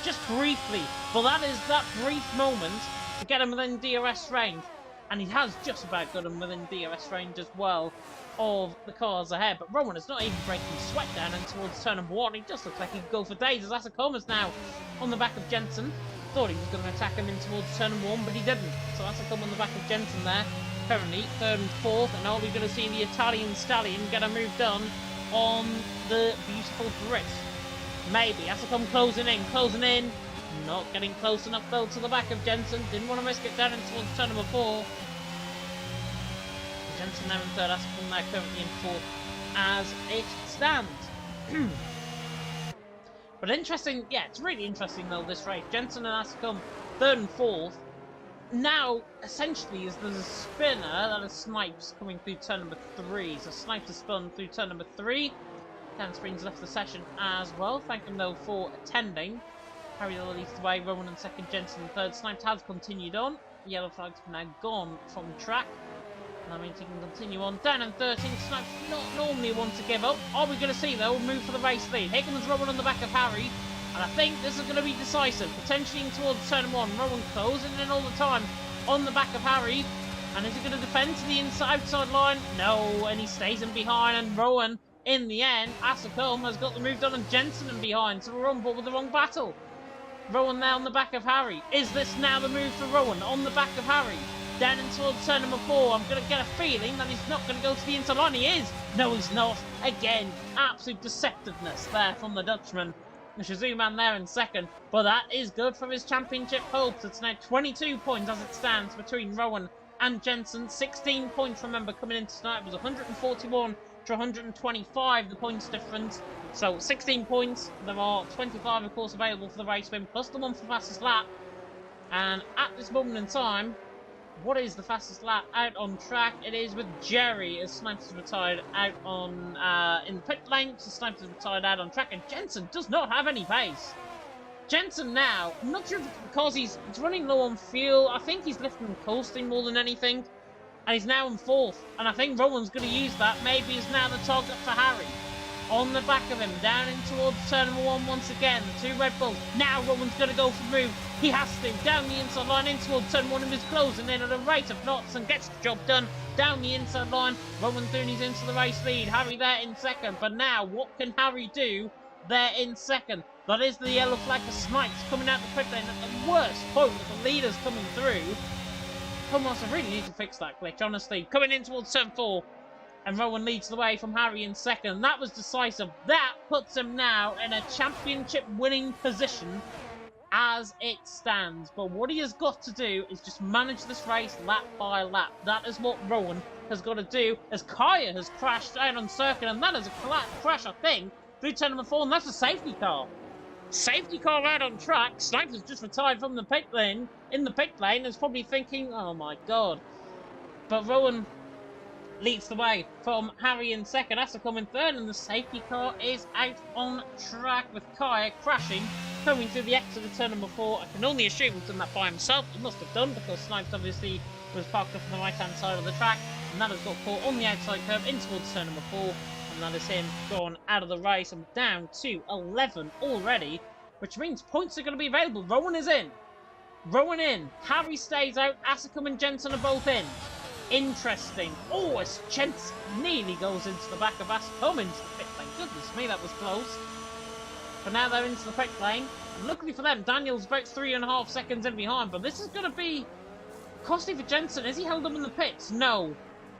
Just briefly. But that is that brief moment to get him within DRS range. And he has just about got him within DRS range as well of the cars ahead. But Rowan is not even breaking sweat down and towards turn number 1. He just looks like he could go for days as Asakoma's now on the back of Jensen. Thought he was going to attack him in towards turn number 1, but he didn't. So Asakoma on the back of Jensen there. Currently 3rd and 4th, and are we going to see the Italian stallion get a move done on the beautiful Brit? Maybe. Asakoma closing in. Not getting close enough though to the back of Jensen. Didn't want to risk it down in towards turn number 4. Jensen there in 3rd, Asakoma there currently in 4th as it stands. But interesting, yeah, it's really interesting though, this race. Jensen and Asakoma 3rd and 4th. Now, essentially, there's a spinner that is Snipes coming through turn number 3. So Snipes is spun through turn number 3. Dan Springs left the session as well. Thank him though for attending. Harry leads the way, Rowan in 2nd, Jensen in 3rd. Snipes has continued on. Yellow flag's now gone from track. And that means he can continue on. Down in 13th, Snipes not normally one to give up. Are we going to see though a move for the race lead? Here comes Rowan on the back of Harry. And I think this is going to be decisive. Potentially in towards turn 1. Rowan closing in all the time on the back of Harry. And is he going to defend to the outside line? No, and he stays in behind. And Rowan, in the end, Asakoma has got the move done on Jensen in behind. So we're on board with the wrong battle. Rowan now on the back of Harry. Is this now the move for Rowan on the back of Harry? Down in towards turn number 4. I'm going to get a feeling that he's not going to go to the inside line. He is. No, he's not. Again, absolute deceptiveness there from the Dutchman. Shizuman there in 2nd, but that is good for his championship hopes. It's now 22 points as it stands between Rowan and Jensen. 16 points, remember, coming into tonight. It was 141 to 125, the points difference. So 16 points. There are 25, of course, available for the race win, plus the one for fastest lap. And at this moment in time, what is the fastest lap out on track? It is with Jerry, as Snipes is retired out on in the pit lane. So Snipes is retired out on track, and Jensen does not have any pace. Jensen now, I'm not sure if it's because he's running low on fuel. I think he's lifting and coasting more than anything. And he's now in 4th. And I think Rowan's going to use that. Maybe he's now the target for Harry. On the back of him, down in towards turn number 1 once again. The 2 Red Bulls. Now Rowan's going to go for the move. He has to. Down the inside line in towards turn 1 and is closing in at a rate of knots and gets the job done. Down the inside line. Rowan Thuney's into the race lead. Harry there in 2nd. But now, what can Harry do there in 2nd? That is the yellow flag for Snipes coming out the pit lane at the worst point with the leaders coming through. Thomas, I really need to fix that glitch, honestly. Coming in towards turn 4. And Rowan leads the way from Harry in 2nd. That was decisive. That puts him now in a championship winning position as it stands. But what he has got to do is just manage this race lap by lap. That is what Rowan has got to do, as Kaya has crashed out on circuit, and that is a crash, I think, through turn number 4, and that's a safety car. Safety car out on track. Sniper's just retired from the pit lane. In the pit lane, is probably thinking, oh my god. But Rowan leads the way from Harry in second, Asicom in third, and the safety car is out on track with Kaya crashing, coming through the exit of turn number 4. I can only assume he's done that by himself. He must have done, because Snipes obviously was parked up on the right-hand side of the track, and that has got caught on the outside curve in towards turn number 4, and that is him gone out of the race and down to 11 already, which means points are going to be available. Rowan is in. Rowan in. Harry stays out. Asicom and Jensen are both in. Interesting. Oh, as Jensen nearly goes into the back of Asicom into the pit lane. Goodness me, that was close. But now they're into the pit lane. And luckily for them, Daniel's about 3.5 seconds in behind. But this is going to be costly for Jensen. Is he held up in the pits? No.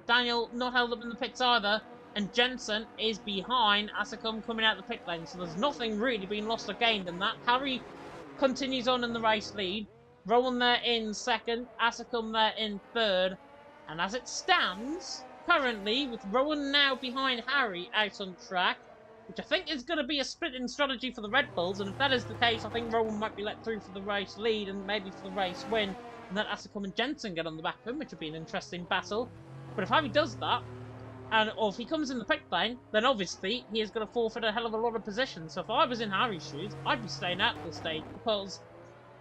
Daniel not held up in the pits either. And Jensen is behind Asicom coming out the pit lane. So there's nothing really being lost or gained in that. Harry continues on in the race lead. Rowan there in second. Asicom there in third. And as it stands, currently, with Rowan now behind Harry out on track, which I think is going to be a splitting strategy for the Red Bulls, and if that is the case, I think Rowan might be let through for the race lead and maybe for the race win, and then Asicom and Jensen get on the back of him, which would be an interesting battle. But if Harry does that, or if he comes in the pit lane, then obviously he is going to forfeit a hell of a lot of positions. So if I was in Harry's shoes, I'd be staying out at this stage, because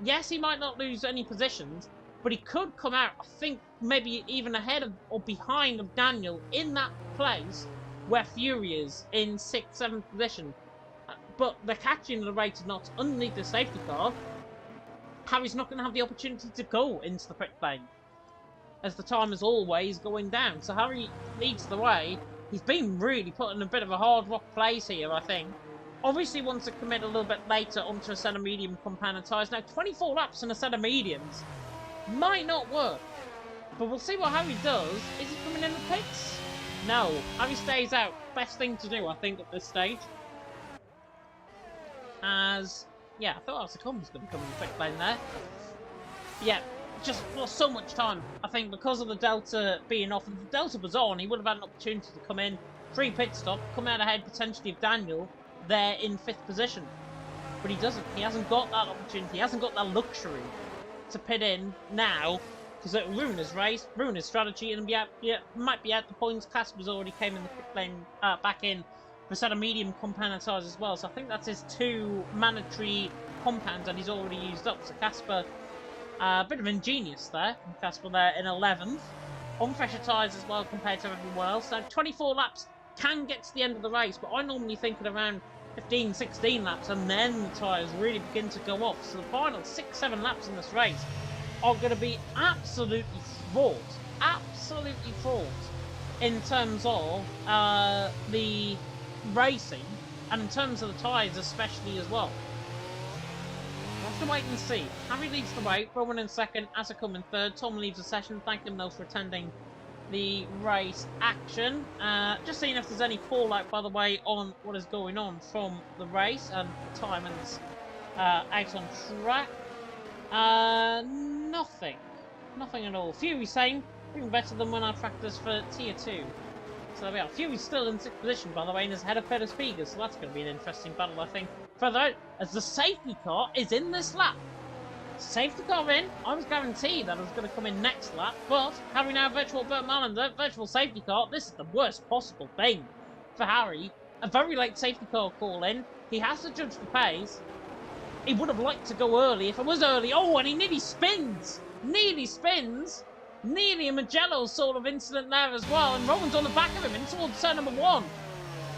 yes, he might not lose any positions, but he could come out, I think, maybe even ahead of or behind of Daniel in that place where Fury is in 6th, 7th position. But they're catching the rate of knots underneath the safety car. Harry's not going to have the opportunity to go into the pit lane, as the time is always going down. So Harry leads the way. He's been really put in a bit of a hard rock place here, I think. Obviously wants to commit a little bit later onto a set of medium compound tyres. Now, 24 laps in a set of mediums might not work, but we'll see what Harry does. Is he coming in the pits? No. Harry stays out. Best thing to do, I think, at this stage. As, yeah, I thought Asicom was going to come in the pit lane there. Yeah, just lost so much time. I think because of the Delta being off. If the Delta was on, he would have had an opportunity to come in, free pit stop, come out ahead potentially of Daniel there in 5th position. But he doesn't. He hasn't got that opportunity. He hasn't got that luxury to pit in now, because it will ruin his race, ruin his strategy, and be out, might be out the points. Casper's already came in the pit lane, back in for a set of medium compound tyres as well, so I think that's his 2 mandatory compounds that he's already used up. So Casper, a bit of ingenious there, Casper there in 11th, on fresher tyres as well compared to everyone else. So 24 laps can get to the end of the race, but I normally think at around 15, 16 laps, and then the tyres really begin to go off. So the final 6, 7 laps in this race are going to be absolutely fraught. Absolutely fraught in terms of the racing, and in terms of the tyres especially as well. We'll have to wait and see. Harry leads the way, Rowan in second, Asicom in third. Tom leaves the session. Thank him though for attending the race action. Just seeing if there's any fallout, by the way, on what is going on from the race and timings out on track. Nothing at all. Fury same, even better than when I practiced for tier 2. So there we are. Fury's still in 6th position, by the way, and is ahead of Peter Spiegel, so that's going to be an interesting battle, I think. Further out, as the safety car is in this lap. Safety car in. I was guaranteed that it was going to come in next lap, but Harry now virtual Burt Malander, virtual safety car. This is the worst possible thing for Harry. A very late safety car call in. He has to judge the pace. He would have liked to go early if it was early. Oh, and he nearly spins. Nearly spins. Nearly a Magello sort of incident there as well. And Rowan's on the back of him in towards turn number 1.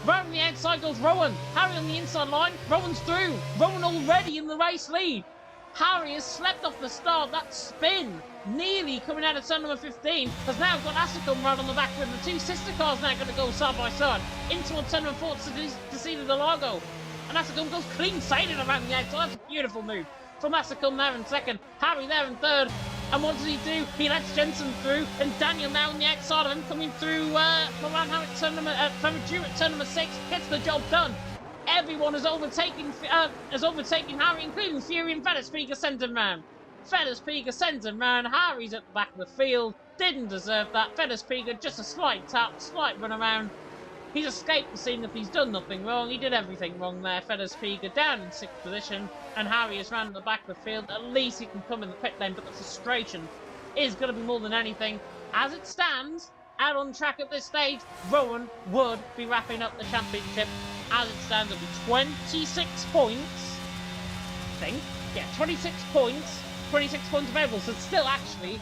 Right on the outside goes Rowan. Harry on the inside line. Rowan's through. Rowan already in the race lead. Harry has slept off the start. That spin, nearly coming out of turn number 15, has now got Asicom right on the back with the 2 sister cars now going to go side by side into turn number 4 to see the Largo. And Asicom goes clean sailing around the outside. That's a beautiful move from Asicom there in second, Harry there in third. And what does he do? He lets Jensen through, and Daniel now on the outside of him coming through around Harry at turn number 6, gets the job done. Everyone has overtaken Harry, including Fury and Fetterspiegel sends him round. Fetterspiegel sends him round. Harry's at the back of the field. Didn't deserve that. Fetterspiegel just a slight tap, slight run around. He's escaped the scene if he's done nothing wrong. He did everything wrong there. Fetterspiegel down in 6th position, and Harry is round at the back of the field. At least he can come in the pit lane, but the frustration is going to be more than anything. As it stands, out on track at this stage, Rowan would be wrapping up the championship. As it stands, it'll be 26 points. I think. Yeah, 26 points. 26 points available. So still, actually,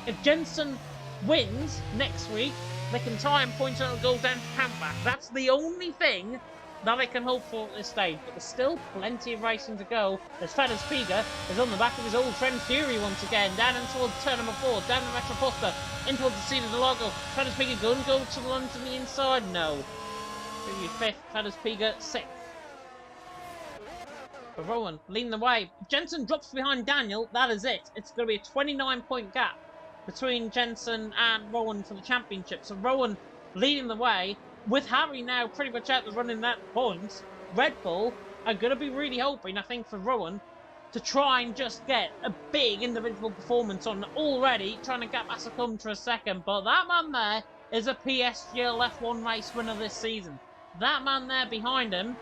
if Jensen wins next week, they can try and point out a goal down to Campback. That's the only thing that they can hope for at this stage. But there's still plenty of racing to go. As Fetterspiegel is on the back of his old friend Fury once again. Down and towards turn number 4. Down the Retroposta. In towards the scene of the logo. Fetterspiegel going to go to the line to the inside? No. Fury 5th. Fetterspiegel 6th. But Rowan leading the way. If Jensen drops behind Daniel, that is it. It's going to be a 29-point gap between Jensen and Rowan for the championship. So Rowan leading the way, with Harry now pretty much out the running that point. Red Bull are going to be really hoping, I think, for Rowan to try and just get a big individual performance on already, trying to gap Asacum to a second. But that man there is a PSGL F1 race winner this season. That man there behind him,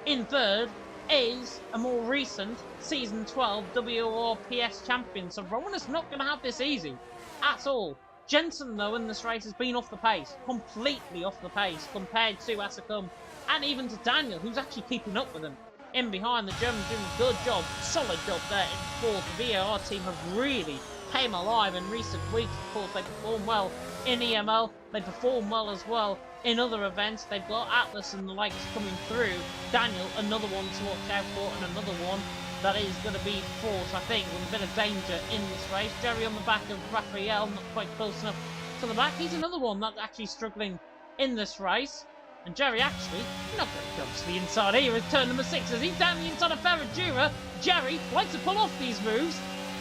in 3rd, is a more recent Season 12 WOR PS champion. So Rowan is not going to have this easy at all. Jensen, though, in this race has been off the pace, completely off the pace compared to Asacum and even to Daniel, who's actually keeping up with him. In behind, the Germans doing a good job, solid job there in 4th. The VAR team have really came alive in recent weeks. Of course, they perform well in EML. They perform well as well in other events. They've got Atlas and the likes coming through. Daniel, another one to watch out for, and another one that is going to be forced, I think, with a bit of danger in this race. Jerry on the back of Raphael, not quite close enough to the back. He's another one that's actually struggling in this race. And Jerry actually, not very close to the inside here is turn number 6 as he's down the inside of Ferradura. Jerry likes to pull off these moves.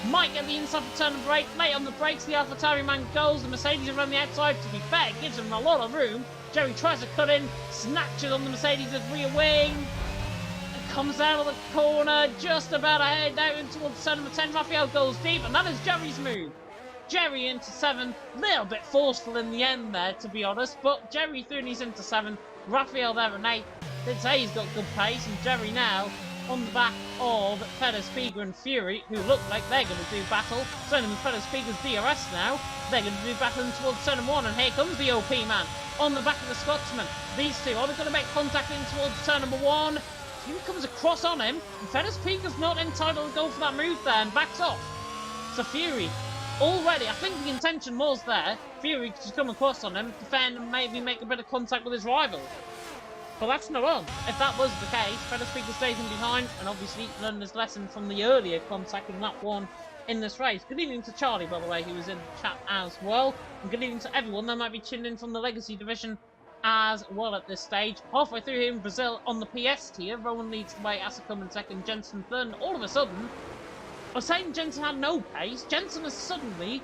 Might get the inside for turn number 8. Late on the brakes, the AlphaTauri man goes. The Mercedes around the outside. To be fair, gives him a lot of room. Jerry tries to cut in, snatches on the Mercedes' rear wing. Comes out of the corner, just about ahead now towards turn number 10. Raphael goes deep, and that is Jerry's move. Jerry into 7, little bit forceful in the end there, to be honest, but Jerry through and he's into 7. Raphael there in 8. Did say he's got good pace, and Jerry now on the back of Fetterspiegel and Fury, who look like they're going to do battle. Turning with Fetterspiegel's DRS now. They're going to do battle towards turn number 1, and here comes the OP man on the back of the Scotsman. These two, are they going to make contact in towards turn number 1? Fury comes across on him, and Fetterspiegel's not entitled to go for that move there and backs off. So Fury, already, I think the intention was there. Fury just come across on him, defend and maybe make a bit of contact with his rival. But that's not on. If that was the case, Fetterspiegel stays in behind, and obviously learned his lesson from the earlier contact in lap 1 in this race. Good evening to Charlie, by the way, who was in the chat as well. And good evening to everyone that might be tuned in from the Legacy Division as well at this stage. Halfway through here in Brazil on the PS tier, Rowan leads the way, Asacum in 2nd, Jensen 3rd, and all of a sudden, I was saying Jensen had no pace. Jensen has suddenly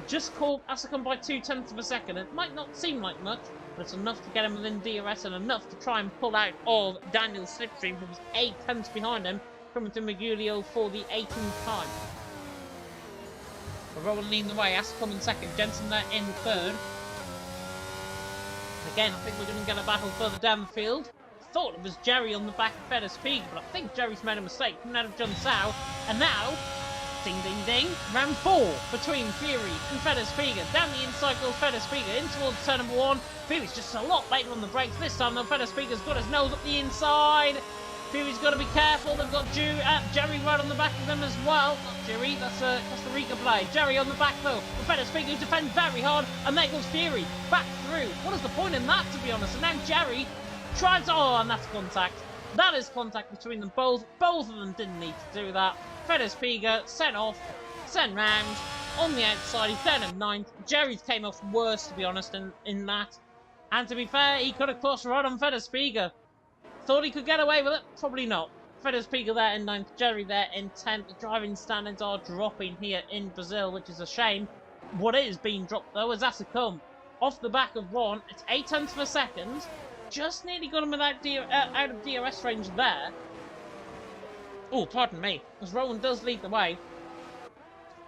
just caught Asacum by 0.2 of a second. It might not seem like much, but it's enough to get him within DRS and enough to try and pull out of Daniel's slipstream, who was 0.8 behind him, coming to Magulio for the 18th time. But Rowan leading the way, Asacum in 2nd, Jensen there in 3rd. Again, I think we're going to get a battle further down the field. Thought it was Jerry on the back of Fetterspiegel, but I think Jerry's made a mistake coming out of John Sao. And now, ding ding ding, round 4 between Fury and Fetterspiegel. Down the inside goes Fetterspiegel in towards turn number 1. Fury's just a lot later on the brakes this time though. Fetterspiegel's got his nose up the inside. Fury's got to be careful. They've got Jerry right on the back of them as well. Not Jerry, that's the Rica play. Jerry on the back though. The Fetterspiegel defends very hard, and there goes Fury back through. What is the point in that, to be honest? And now Jerry tries. Oh, and that's contact. That is contact between them both. Both of them didn't need to do that. Fetterspiegel sent off, sent round on the outside. He's down in 9th. Jerry's came off worse, to be honest, in that. And to be fair, he could have crossed right on Fetterspiegel. Thought he could get away with it? Probably not. Fetterspiegel there in 9th, Jerry there in 10th. The driving standards are dropping here in Brazil, which is a shame. What is being dropped, though, is Asacum. Off the back of 1, it's 0.8 of a second. just nearly got him without out of DRS range there. Oh, pardon me, as Rowan does lead the way.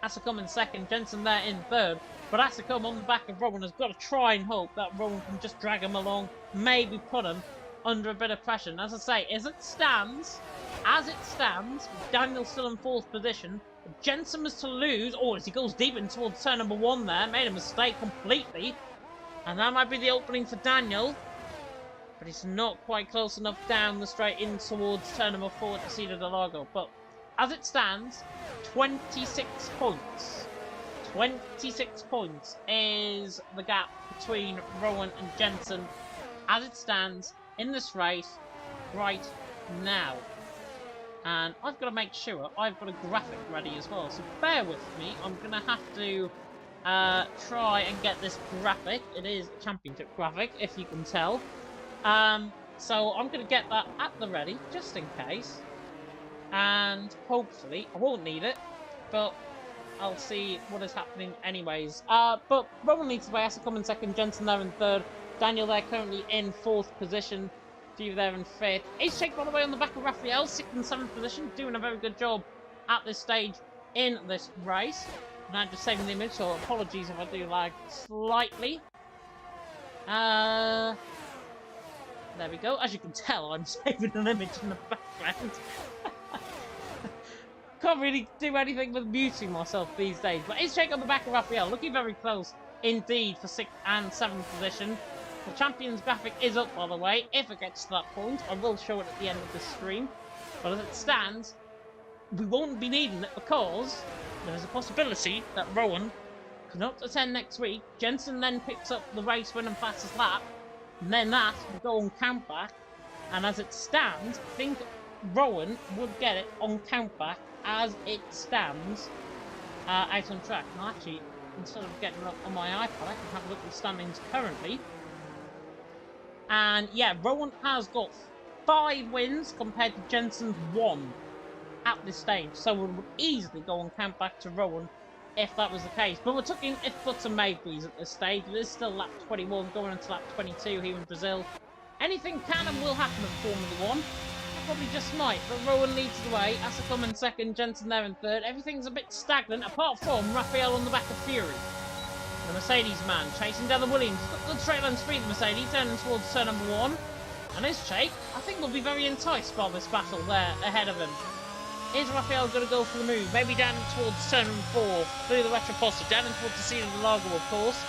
Asicum in second, Jensen there in third. But Asicum on the back of Rowan has got to try and hope that Rowan can just drag him along, maybe put him under a bit of pressure. And as I say, as it stands, with Daniel still in fourth position, Jensen was to lose. Oh, as he goes deep in towards turn number 1 there, made a mistake completely. And that might be the opening for Daniel. But he's not quite close enough down the straight in towards turn number 4 to Cedar del Lago. But as it stands, 26 points. 26 points is the gap between Rowan and Jensen as it stands in this race right now. And I've got to make sure I've got a graphic ready as well. So bear with me. I'm going to have to try and get this graphic. It is a championship graphic, if you can tell. So I'm going to get that at the ready, just in case. And hopefully, I won't need it, but I'll see what is happening anyways. But Rowan leads the way, Asicum in second, Jensen there in third, Daniel there currently in fourth position, Few there in fifth. Ace Shake, by the way, on the back of Raphael, 6th and 7th position, doing a very good job at this stage in this race. And I'm just saving the image, so apologies if I do lag slightly. There we go. As you can tell, I'm saving an image in the background. Can't really do anything with muting myself these days. But Ace Shake on the back of Raphael, looking very close indeed for 6th and 7th position. The champion's graphic is up, by the way. If it gets to that point, I will show it at the end of this stream. But as it stands, we won't be needing it because there is a possibility that Rowan cannot attend next week. Jensen then picks up the race win and fastest lap. And then that will go on countback. And as it stands, I think Rowan would get it on countback as it stands out on track. Now actually, instead of getting it up on my iPad, I can have a look at the standings currently. And yeah, Rowan has got 5 wins compared to Jensen's 1 at this stage. So we would easily go on countback to Rowan if that was the case. But we're talking if buts and maybes at this stage. It is still lap 21 going into lap 22 here in Brazil. Anything can and will happen at Formula 1. It probably just might, but Rowan leads the way. Asicum in second, Jensen there in third. Everything's a bit stagnant, apart from Raphael on the back of Fury. The Mercedes man chasing down the Williams. Got good straight line speed, the Mercedes, turning towards turn number 1. And his Shake, I think, will be very enticed by this battle there ahead of him. Is Raphael going to go for the move? Maybe down towards turn number 4, through the retroposter, down towards the Cedar del Lago, of course.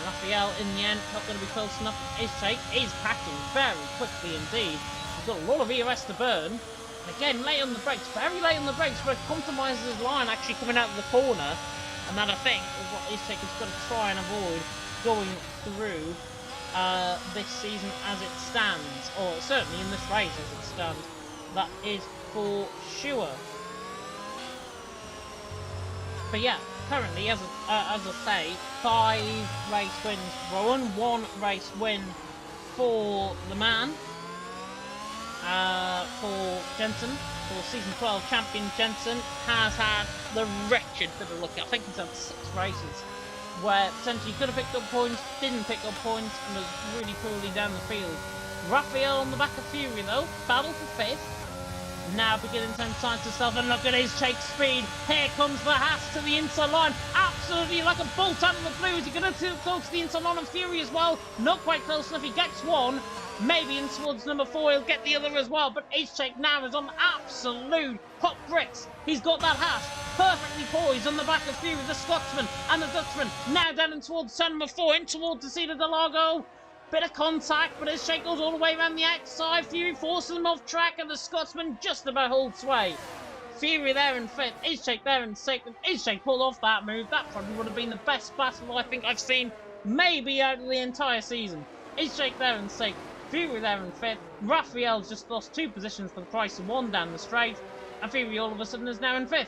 Raphael, in the end, not going to be close enough. His Shake is packing very quickly indeed. He's got a lot of EOS to burn. And again, late on the brakes, very late on the brakes, but it compromises his line actually coming out of the corner. And that, I think, is what Ishak is going to try and avoid going through this season as it stands. Or certainly in this race as it stands. That is for sure. But yeah, currently, as I say, 5 race wins for Rowan, 1 race win for the man. For Jensen. For season 12 champion Jensen has had the wretched bit of luck. I think he's had 6 races where potentially could have picked up points, didn't pick up points, and was really poorly down the field. Raphael on the back of Fury though, battle for 5th. Now beginning to entice himself, and look at his Shake speed. Here comes the Haas to the inside line. Absolutely like a bolt out of the blue. Is he going to go to the inside line of Fury as well? Not quite close enough. He gets 1. Maybe in towards number 4, he'll get the other as well. But Ishak now is on absolute hot bricks. He's got that Haas perfectly poised on the back of Fury, the Scotsman and the Dutchman. Now down in towards turn number 4, in towards the Cedar del Lago. Bit of contact, but Ishak goes all the way around the outside. Fury forces him off track, and the Scotsman just about holds sway. Fury there in 5th, Ishak there in 6th. Ishak pulled off that move. That probably would have been the best battle I think I've seen, maybe out of the entire season. Ishak there in 6th. Fury there in 5th. Raphael's just lost 2 positions for the price of 1 down the straight. And Fury all of a sudden is now in 5th.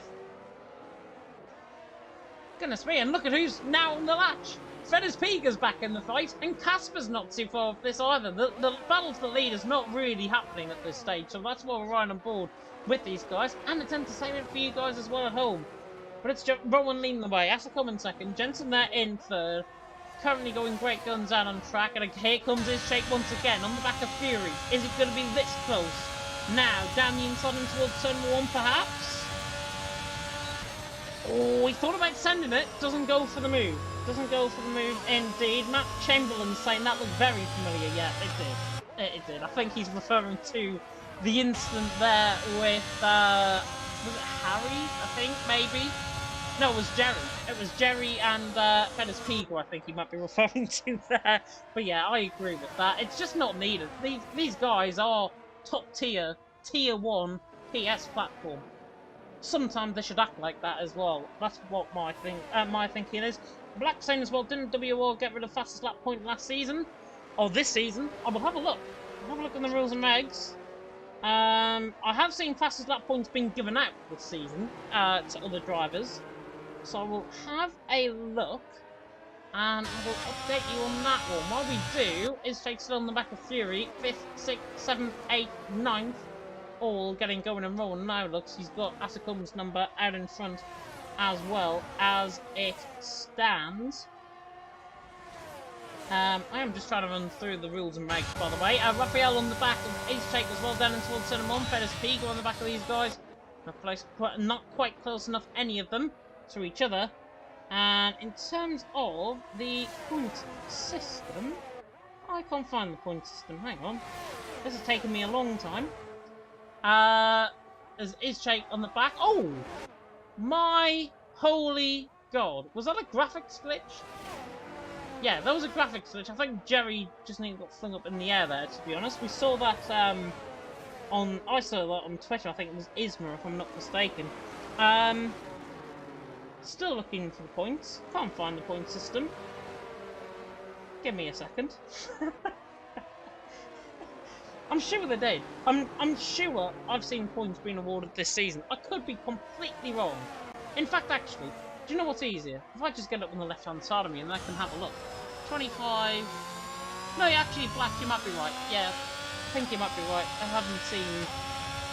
Goodness me, and look at who's now on the latch. Fedez Piga's back in the fight, and Casper's not too far off this either. The battle for the lead is not really happening at this stage, so that's why we're right on board with these guys. And it's entertainment for you guys as well at home. But it's Rowan leading the way. Asicum in second, Jensen there in third. currently going great guns out on track, and here comes his shake once again on the back of Fury. Is it going to be this close? Now, down the inside and towards turn 1 perhaps? Oh, he thought about sending it, doesn't go for the move. Doesn't go for the move indeed. Matt Chamberlain saying that looked very familiar. Yeah, it did. It did. I think he's referring to the incident there with, was it Harry, I think, maybe? No, it was Jerry. It was Jerry and Fennis Pigo, I think he might be referring to there. But yeah, I agree with that. It's just not needed. These guys are top tier, tier 1 PS platform. Sometimes they should act like that as well. That's what my thinking is. Black saying as well, didn't WOR get rid of fastest lap point last season? Or this season? I will have a look. I'll have a look in the rules and regs. I have seen fastest lap points being given out this season to other drivers. So I will have a look, and I will update you on that one. While we do, is Jake still on the back of Fury, 5th, 6th, 7th, 8th, 9th, all getting going and rolling now. Looks, he's got Asicum's number out in front as well as it stands. I am just trying to run through the rules and regs, by the way. Raphael on the back of Ace Jake as well, down in towards Cinema 1. Fennis Pigo on the back of these guys. Not quite close enough, any of them, to each other. And in terms of the point system, I can't find the point system. Hang on, this has taken me a long time. There's Izchake on the back. Oh my holy god, was that a graphics glitch? Yeah, that was a graphics glitch. I think Jerry just nearly got flung up in the air there, to be honest. We saw that I saw that on Twitter. I think it was Isma, if I'm not mistaken. Still looking for the points. Can't find the point system. Give me a second. I'm sure they did. I'm sure I've seen points being awarded this season. I could be completely wrong. In fact, actually, do you know what's easier? If I just get up on the left-hand side of me and I can have a look. 25... No, actually, Black, you might be right. Yeah, I think you might be right. I haven't seen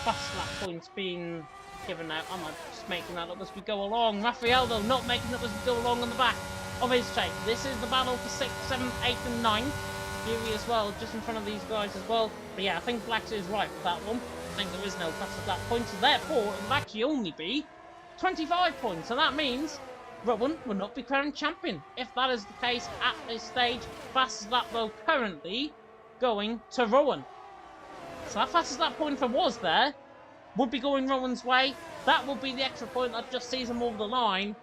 fast lap points being given out. I might just making that up as we go along. Raphael, though, not making it up as we go along on the back of his take. This is the battle for 6th, 7th, 8th and 9th. Fury as well, just in front of these guys as well. But yeah, I think Blacks is right with that one. I think there is no fastest lap points, so therefore it will actually only be 25 points. And that means Rowan will not be crowned champion. If that is the case at this stage, fastest lap though currently going to Rowan. So that fastest lap point, if it was there, would be going Rowan's way. That would be the extra point that just sees him over the line.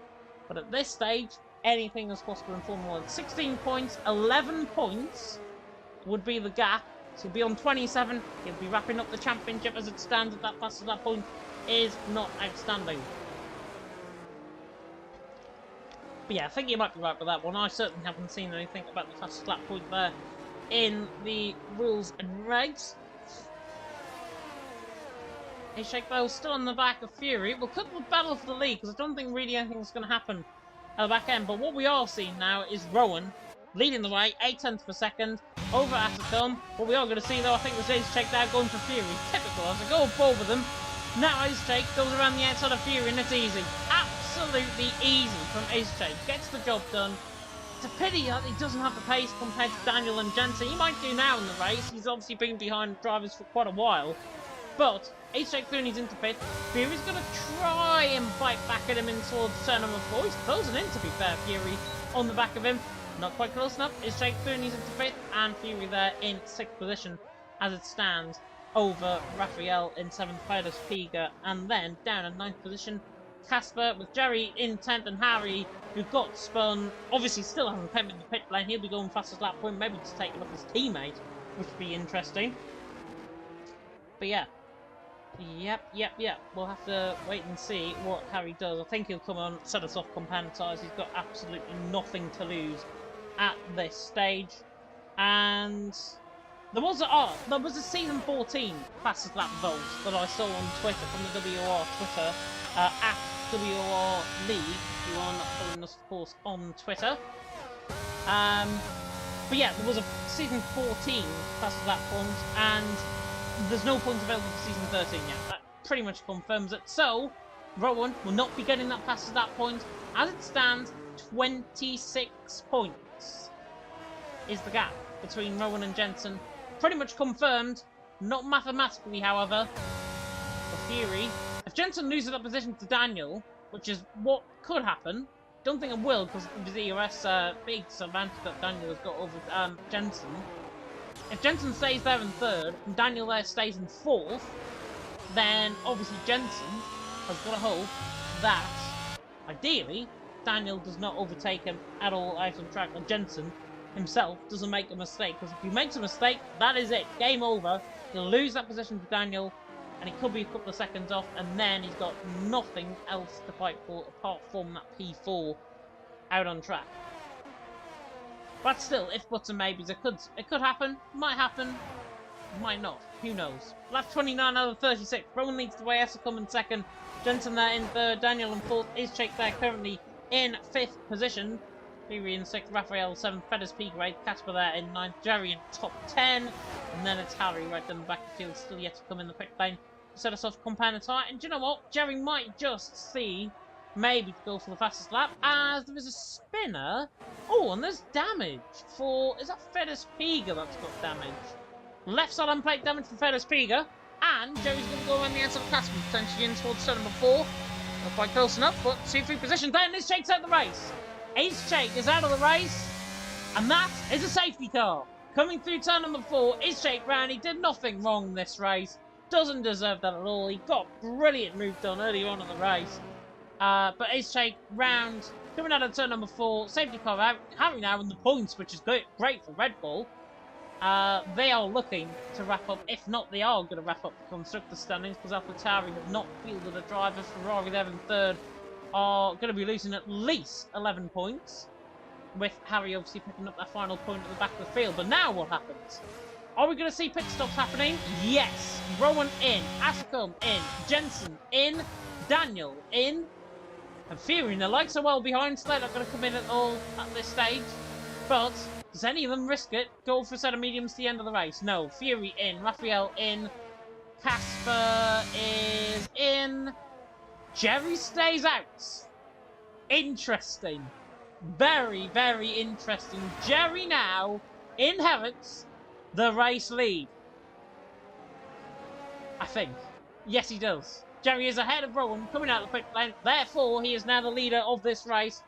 But at this stage, anything is possible in Formula 1. 16 points, 11 points would be the gap. So he'll be on 27. He'll be wrapping up the championship as it stands. At that fastest lap point is not outstanding. But yeah, I think you might be right with that one. I certainly haven't seen anything about the fastest lap point there in the rules and regs. Ishak though still on the back of Fury. We'll cut the battle for the lead because I don't think really anything's going to happen at the back end. But what we are seeing now is Rowan leading the way, 8/10 per second over Atacom. What we are going to see though, I think, was Ishak now going for Fury. Typical, as I go over them. Now Ishak goes around the outside of Fury and it's easy. Absolutely easy from Ishak. Gets the job done. It's a pity that he doesn't have the pace compared to Daniel and Jensen. He might do now in the race. He's obviously been behind drivers for quite a while. But H.J. Clooney's into fifth. Fury's going to try and bite back at him in towards turn number 4. He's closing in, to be fair, Fury on the back of him. Not quite close enough. H.J. Clooney's into fifth, and Fury there in 6th position as it stands over Raphael in 7th, Fennis Pigo, and then down in 9th position, Casper, with Jerry in 10th and Harry, who got spun. Obviously still hasn't come in the pit lane. He'll be going fastest lap point, maybe to take off his teammate, which would be interesting. But yeah. Yep. We'll have to wait and see what Harry does. I think he'll come on, set us off competitor. He's got absolutely nothing to lose at this stage. And there was a season 14 fastest lap vote that I saw on Twitter from the WOR Twitter at WOR League. If you are not following us, of course, on Twitter. But yeah, there was a season 14 fastest lap points, and there's no points available for season 13 yet. That pretty much confirms it. So Rowan will not be getting that fastest lap point. As it stands, 26 points. is the gap between Rowan and Jensen. Pretty much confirmed. Not mathematically, however. For Fury. If Jensen loses that position to Daniel, which is what could happen, don't think it will because of the DRS big disadvantage that Daniel has got over Jensen. If Jensen stays there in third and Daniel there stays in fourth, then obviously Jensen has got to hope that, ideally, Daniel does not overtake him at all out on track, and Jensen himself doesn't make a mistake, because if he makes a mistake, that is it. Game over. He'll lose that position to Daniel, and he could be a couple of seconds off, and then he's got nothing else to fight for apart from that P4 out on track. But still, if buts and maybes, it could happen, might happen, might not. Who knows? Lap 29 out of 36. Rowan leads the way, Essacum in second, Jensen there in third, Daniel in fourth, Izchek there currently in fifth position. Fury in sixth, Raphael seventh, Fedders P grade, Casper there in ninth, Jerry in top 10, and then it's Harry right down the back of the field, still yet to come in the pit lane. Set us off compound tire, and do you know what? Jerry might just see maybe to go for the fastest lap, as there is a spinner. Oh, and there's damage for, is that Fedders Piga that's got damage? Left side unplate damage for Fedders Piga, and Jerry's going to go around the outside of Casper, potentially in towards turn number 4. Not quite close enough, but 2-3 position. Then Izchek's out of the race. Izchek is out of the race, and that is a safety car. Coming through turn number 4, Izchek ran. He did nothing wrong this race. Doesn't deserve that at all. He got brilliant move done earlier on in the race. But Izchek round, coming out of turn number 4, safety car out, having now in the points, which is great for Red Bull. They are looking to wrap up. If not, they are going to wrap up the constructor standings because AlphaTauri have not fielded a driver. Ferrari there in third are going to be losing at least 11 points, with Harry obviously picking up that final point at the back of the field. But now what happens? Are we going to see pit stops happening? Yes. Rowan in, Assacum in, Jensen in, Daniel in, and Fury. The lights are well behind, so they're not going to come in at all at this stage. But does any of them risk it? Go for a set of mediums to the end of the race? No. Fury in, Raphael in, Casper is in, Jerry stays out. Interesting. Very, very interesting. Jerry now inherits the race lead. I think. Yes, he does. Jerry is ahead of Rowan, coming out of the pit lane. Therefore, he is now the leader of this race.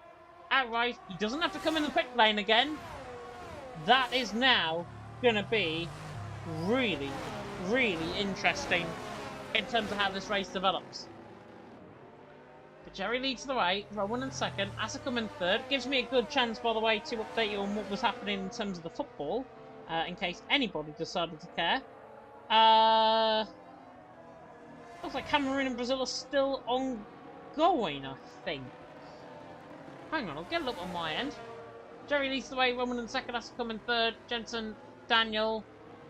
Outright, he doesn't have to come in the pit lane again. That is now going to be really, really interesting in terms of how this race develops. But Jerry leads the way, Rowan in second, Assacum in third. Gives me a good chance, by the way, to update you on what was happening in terms of the football, in case anybody decided to care. Looks like Cameroon and Brazil are still ongoing, I think. Hang on, I'll get it up on my end. Jerry leads the way, Rowan in second, Assacum in third, Jensen, Daniel.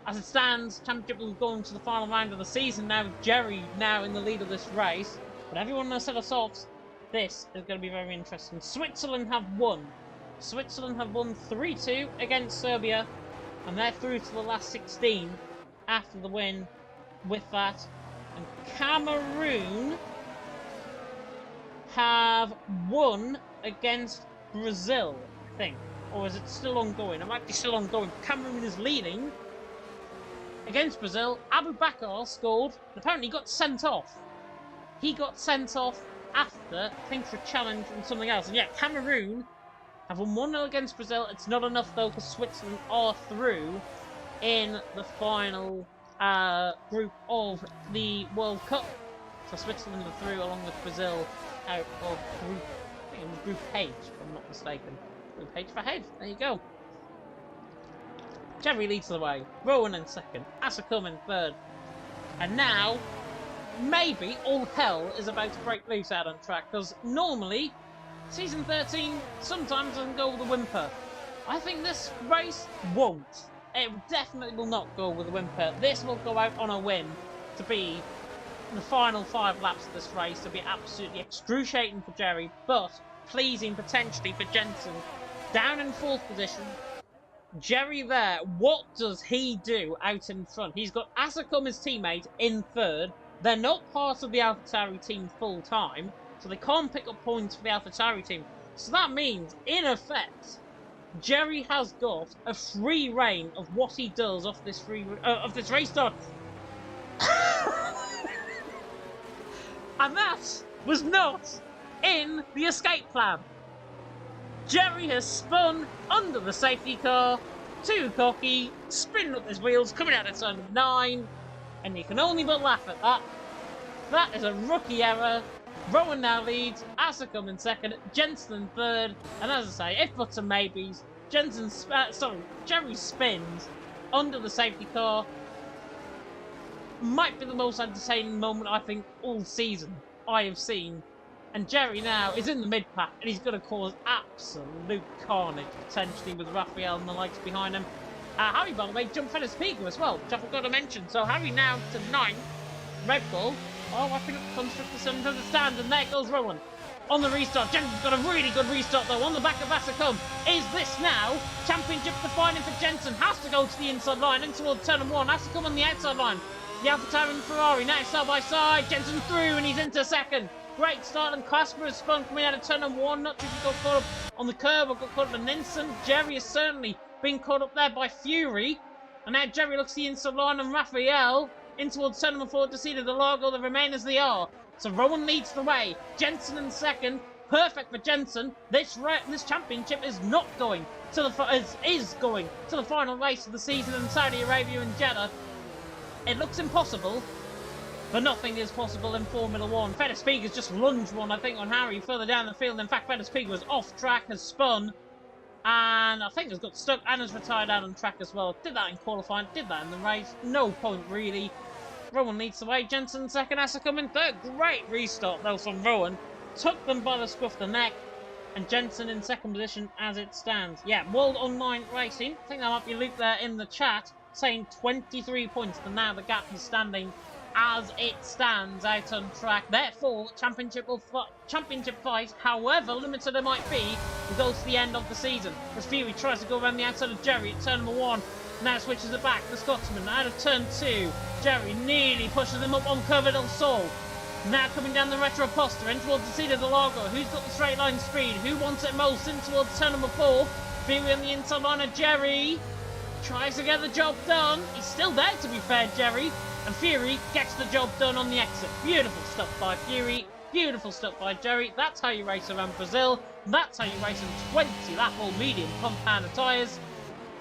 As it stands, championship will go into the final round of the season now, with Jerry now in the lead of this race. But everyone has set us off. This is going to be very interesting. Switzerland have won. Switzerland have won 3-2 against Serbia, and they're through to the last 16 after the win with that. And Cameroon have won against Brazil, I think. Or is it still ongoing? It might be still ongoing. Cameroon is leading against Brazil. Abu Bakar scored, and apparently got sent off. He got sent off after, I think, for a challenge and something else. And yeah, Cameroon have won 1-0 against Brazil. It's not enough, though, because Switzerland are through in the final group of the World Cup. So Switzerland are through, along with Brazil, out of group, I think it was Group H, if I'm not mistaken. Group H for H. There you go. Jerry leads the way. Rowan in second. Assacum in third. And now, maybe all hell is about to break loose out on track, because normally, Season 13 sometimes doesn't go with a whimper. I think this race won't. It definitely will not go with a whimper. This will go out on a win to be the final 5 laps of this race, to be absolutely excruciating for Jerry, but pleasing potentially for Jensen. Down in 4th position. Jerry there, what does he do out in front? He's got Assacum, his teammate, in 3rd. They're not part of the AlphaTauri team full time, so they can't pick up points for the AlphaTauri team. So that means, in effect, Jerry has got a free reign of what he does off this of this restart. And that was not in the escape plan. Jerry has spun under the safety car, too cocky, spinning up his wheels, coming out of turn 9, and you can only but laugh at that. That is a rookie error. Rowan now leads, Asa come in second, Jensen in third, and as I say, if but some maybes, Jerry spins under the safety car. Might be the most entertaining moment I think all season I have seen. And Jerry now is in the mid-pack and he's going to cause absolute carnage potentially with Raphael and the likes behind him. Harry, by the way, jumped Fennis Pico as well, which I forgot to mention. So Harry now to 9th, Red Bull. Oh, I think the constructor sent to the stand, and there goes Rowan. On the restart, Jensen's got a really good restart though, on the back of Asacum. Is this now championship defining for Jensen? Has to go to the inside line and towards turn 1. Asacum on the outside line. The Alpha Tower and Ferrari now side by side. Jensen through and he's into second. Great start, and Casper has spun coming out of turn 1. Not sure if he got caught up on the curb or got caught up in Ninsen. Jerry has certainly been caught up there by Fury. And now Jerry looks the inside line and Raphael in towards turn 4 to see the Largo. The remain as they are. So Rowan leads the way. Jensen in second. Perfect for Jensen. This championship is not going to the is going to the final race of the season in Saudi Arabia and Jeddah. It looks impossible, but nothing is possible in Formula 1. Fedder Speaker's just lunged one, I think, on Harry further down the field. In fact, Fedder Speaker was off track, has spun, and I think has got stuck and has retired out on track as well. Did that in qualifying, did that in the race. No point, really. Rowan leads the way. Jensen second, Asa coming third. Great restart, though, from Rowan. Took them by the scruff of the neck, and Jensen in second position as it stands. Yeah, World Online Racing. I think that might be Luke there in the chat, saying 23 points, and now the gap is standing as it stands out on track. Therefore, championship fight, however limited it might be, will go to the end of the season. As Fury tries to go around the outside of Jerry at turn 1, now switches it back. The Scotsman out of turn 2. Jerry nearly pushes him up on Curva del Sol. Now coming down the Retro Poster in towards the seat of the Largo. Who's got the straight line speed? Who wants it most? In towards turn 4. Fury on the inside line of Jerry. Tries to get the job done. He's still there, to be fair, Jerry. And Fury gets the job done on the exit. Beautiful stuff by Fury. Beautiful stuff by Jerry. That's how you race around Brazil. That's how you race in 20 lap-all medium compound tyres.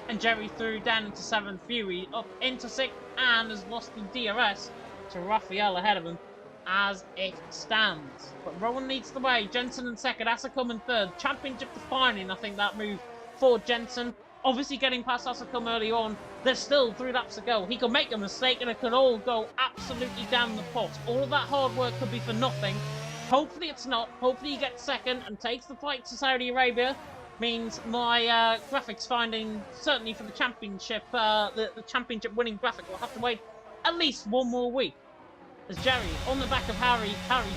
And Jerry through down into 7th. Fury up into 6th and has lost the DRS to Raphael ahead of him as it stands. But Rowan leads the way. Jensen in second. Asacum in third. Championship defining, I think, that move for Jensen. Obviously getting past Asacum early on. There's still 3 laps to go. He could make a mistake and it could all go absolutely down the pot. All of that hard work could be for nothing. Hopefully it's not. Hopefully he gets second and takes the flight to Saudi Arabia. Means my graphics finding, certainly for the championship, the championship winning graphic, will have to wait at least 1 more week. As Jerry on the back of Harry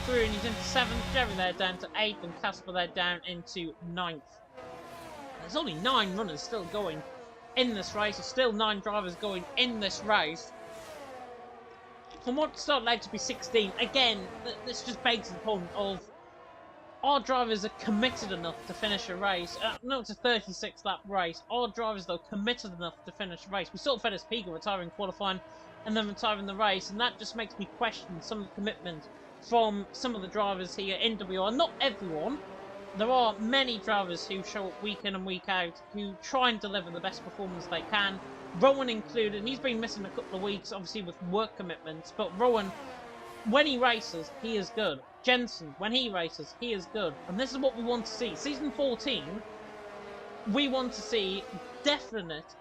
through and he's into 7th. Jerry there down to 8th and Casper there down into 9th. There's only 9 runners still going in this race. There's still 9 drivers going in this race. From what started out to be 16, again, this just begs the point of, our drivers are committed enough to finish a race. No, it's a 36 lap race. Our drivers, though, committed enough to finish a race. We saw Fedder Speaker retiring qualifying and then retiring the race, and that just makes me question some of the commitment from some of the drivers here in WR. Not everyone. There are many drivers who show up week in and week out, who try and deliver the best performance they can. Rowan included, and he's been missing a couple of weeks, obviously with work commitments, but Rowan, when he races, he is good. Jensen, when he races, he is good. And this is what we want to see. Season 14, we want to see definite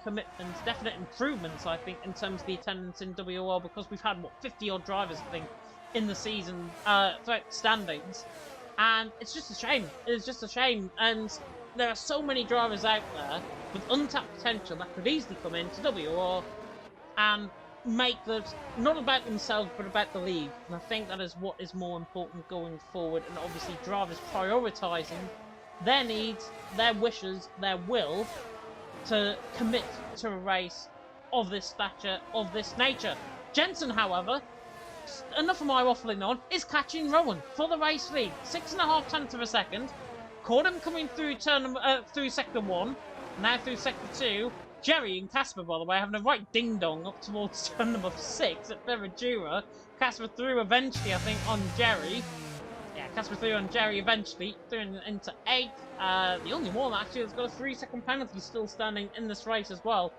commitments, definite improvements, I think, in terms of the attendance in WOR, because we've had, what, 50-odd drivers, I think, in the season, throughout standings. And it's just a shame. It's just a shame. And there are so many drivers out there with untapped potential that could easily come into WOR and make that not about themselves but about the league. And I think that is what is more important going forward. And obviously drivers prioritising their needs, their wishes, their will to commit to a race of this stature, of this nature. Jensen, however, enough of my waffling on, is catching Rowan for the race lead. 6.5 tenths of a second. Caught him coming through through sector 1, now through sector 2. Jerry and Casper, by the way, having a right ding-dong up towards turn number 6 at Ferradura. Casper through eventually, I think, on Jerry. Yeah, Casper through on Jerry eventually, through into 8th. The only one actually that's got a 3-second penalty still standing in this race as well.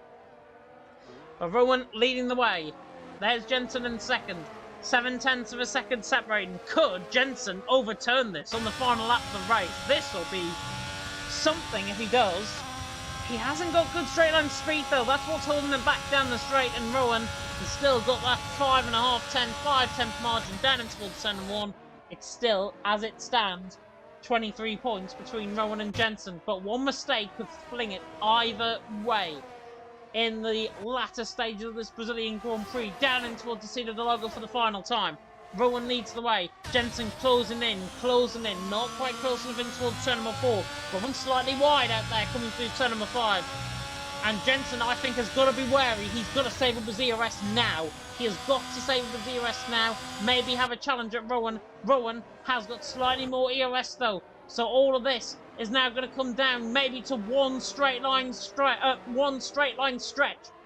But Rowan leading the way. There's Jensen in 2nd. 7/10 of a second separating. Could Jensen overturn this on the final lap of the race? This will be something if he does. He hasn't got good straight line speed though. That's what's holding him back down the straight. And Rowan has still got that 5.5-10 margin down into towards turn 1. It's still, as it stands, 23 points between Rowan and Jensen. But one mistake could fling it either way. In the latter stages of this Brazilian Grand Prix, down in towards the seat of the logo for the final time. Rowan leads the way. Jensen closing in, not quite close enough in towards turn number 4. Rowan slightly wide out there, coming through turn number 5. And Jensen, I think, has got to be wary. He's got to save up his ERS now. He has got to save up his ERS now. Maybe have a challenge at Rowan. Rowan has got slightly more ERS though. So all of this is now going to come down maybe to one straight line stretch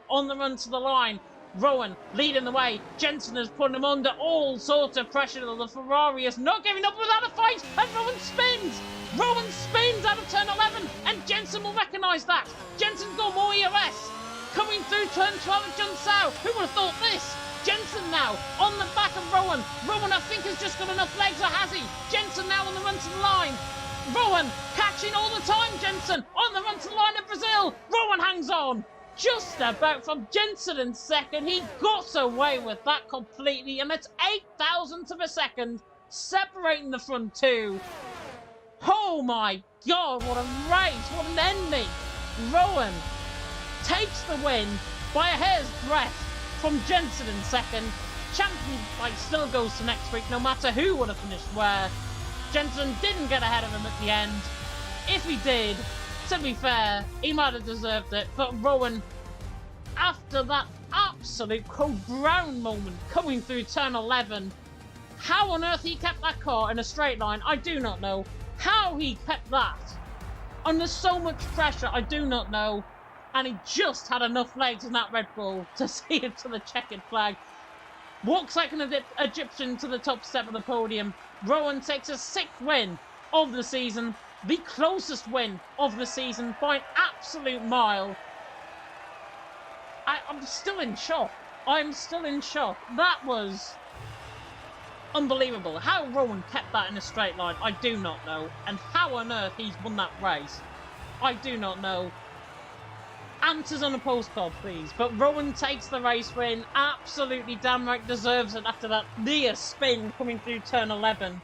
on the run to the line. Rowan leading the way. Jensen is putting him under all sorts of pressure. The Ferrari is not giving up without a fight, and Rowan spins. Rowan spins out of turn 11, and Jensen will recognise that. Jensen's got more ERS. Coming through turn 12 at Junsao. Who would have thought this? Jensen now on the back of Rowan. Rowan, I think, has just got enough legs, or has he? Jensen now on the run to the line. Rowan catching all the time. Jensen on the run to the line of Brazil. Rowan hangs on. Just about from Jensen in 2nd. He got away with that completely, and it's 0.08 of a second separating the front 2. Oh my God, what a race, what an ending. Rowan takes the win by a hair's breadth from Jensen in 2nd. Champion fight still goes to next week, no matter who would have finished where. Jensen didn't get ahead of him at the end. If he did, to be fair, he might have deserved it. But Rowan, after that absolute Code Brown moment coming through turn 11, how on earth he kept that car in a straight line, I do not know. How he kept that under so much pressure, I do not know. And he just had enough legs in that Red Bull to see it to the checkered flag. Walks like an Egyptian to the top step of the podium. Rowan takes his 6th win of the season. The closest win of the season by an absolute mile. I'm still in shock. I'm still in shock. That was unbelievable. How Rowan kept that in a straight line, I do not know. And how on earth he's won that race, I do not know. Answers on a postcard, please. But Rowan takes the race win. Absolutely damn right deserves it after that near spin coming through turn 11.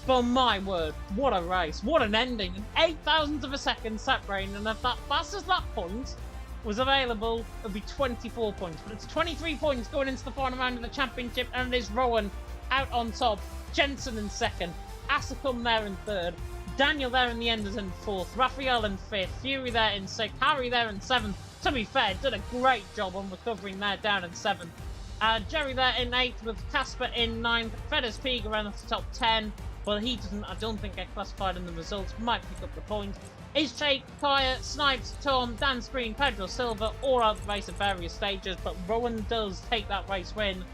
But my word, what a race. What an ending. 0.08 of a second separating. And if that fastest lap point was available, it would be 24 points. But it's 23 points going into the final round of the championship. And it is Rowan out on top. Jensen in 2nd. Asacum there in 3rd. Daniel there in the end is in 4th, Raphael in 5th, Fury there in 6th, Harry there in 7th. To be fair, did a great job on recovering there down in 7th. Jerry there in 8th with Casper in 9th, Fedez Pig around the top 10, but he doesn't, I don't think, get classified in the results, might pick up the point. Ishake, Kaya, Snipes, Tom, Dan Screen, Pedro Silva, all out the race at various stages, but Rowan does take that race win.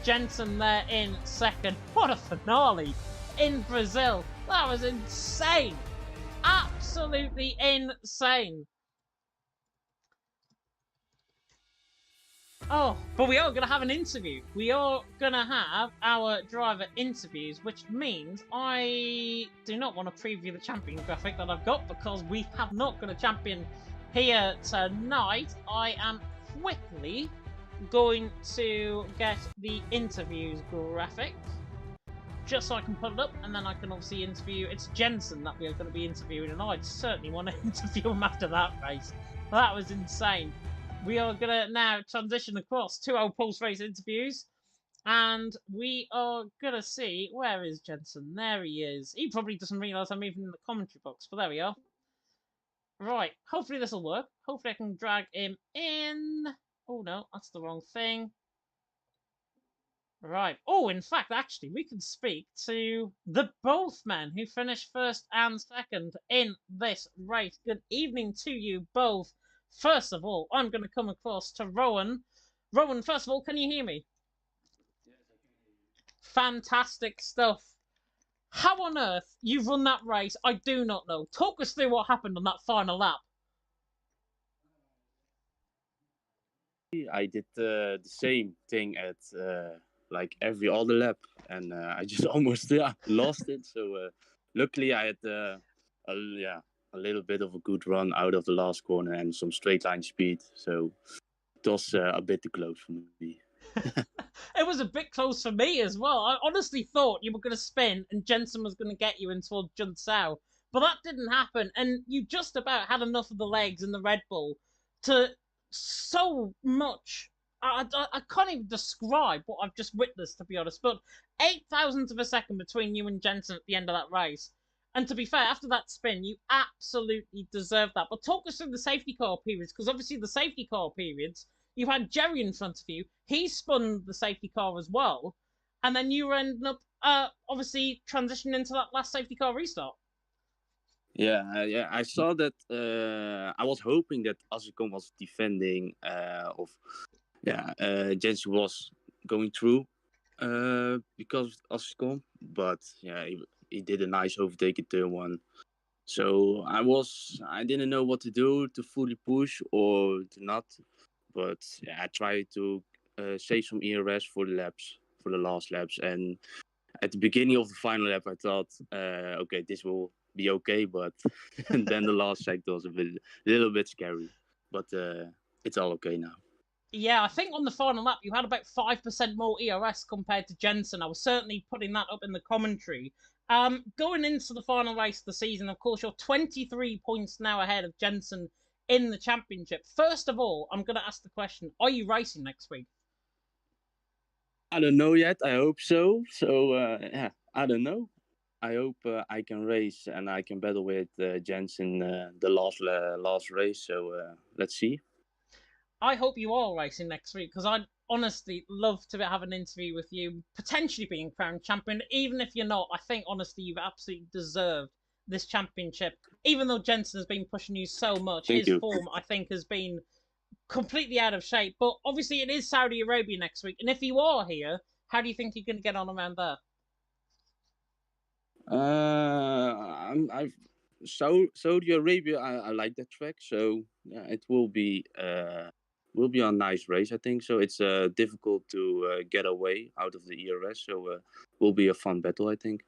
Jensen there in 2nd. What a finale in Brazil. That was insane. Absolutely insane. Oh, but we are going to have an interview. We are going to have our driver interviews, which means I do not want to preview the champion graphic that I've got because we have not got a champion here tonight. I am quickly going to get the interviews graphic just so I can put it up, and then I can obviously interview. It's Jensen that we are going to be interviewing, and I'd certainly want to interview him after that race. That was insane. We are going to now transition across to our post-race interviews, and we are going to see, where is Jensen? There he is. He probably doesn't realise I'm even in the commentary box, but there we are. Right, hopefully this will work. Hopefully I can drag him in. Oh no, that's the wrong thing. Right. Oh, in fact, actually, we can speak to the both men who finished first and second in this race. Good evening to you both. First of all, I'm going to come across to Rowan. Rowan, first of all, can you hear me? Fantastic stuff. How on earth you run that race, I do not know. Talk us through what happened on that final lap. I did the same thing at like every other lap, and I just almost lost it. So luckily, I had a little bit of a good run out of the last corner and some straight line speed. So it was a bit too close for me. It was a bit close for me as well. I honestly thought you were going to spin and Jensen was going to get you until Junsao. But that didn't happen, and you just about had enough of the legs in the Red Bull to so much. I can't even describe what I've just witnessed, to be honest. But 8,000ths of a second between you and Jensen at the end of that race. And to be fair, after that spin, you absolutely deserved that. But talk us through the safety car periods, because obviously the safety car periods, you had Jerry in front of you. He spun the safety car as well. And then you ended up, obviously, transitioning into that last safety car restart. Yeah. I saw that. I was hoping that Asicom was defending. Jensen was going through because of Asicom, but yeah, he did a nice overtake in turn one. So I didn't know what to do, to fully push or to not. But yeah, I tried to save some ERS for the last laps. And at the beginning of the final lap, I thought, okay, this will be okay. But and then the last sector was a little bit scary. But it's all okay now. Yeah, I think on the final lap you had about 5% more ERS compared to Jensen. I was certainly putting that up in the commentary. Going into the final race of the season, of course, you're 23 points now ahead of Jensen in the championship. First of all, I'm going to ask the question, are you racing next week? I don't know yet. I hope so. So, yeah, I don't know. I hope I can race and I can battle with Jensen the last race. So, let's see. I hope you are racing next week, because I'd honestly love to have an interview with you, potentially being crowned champion. Even if you're not, I think honestly you've absolutely deserved this championship. Even though Jensen has been pushing you so much, Thank his you. form I think has been completely out of shape. But obviously it is Saudi Arabia next week, and if you are here, how do you think you're going to get on around there? I've Saudi Arabia. I like that track, so yeah, it will be a nice race. I think so. It's difficult to get away out of the ERS, so will be a fun battle. I think.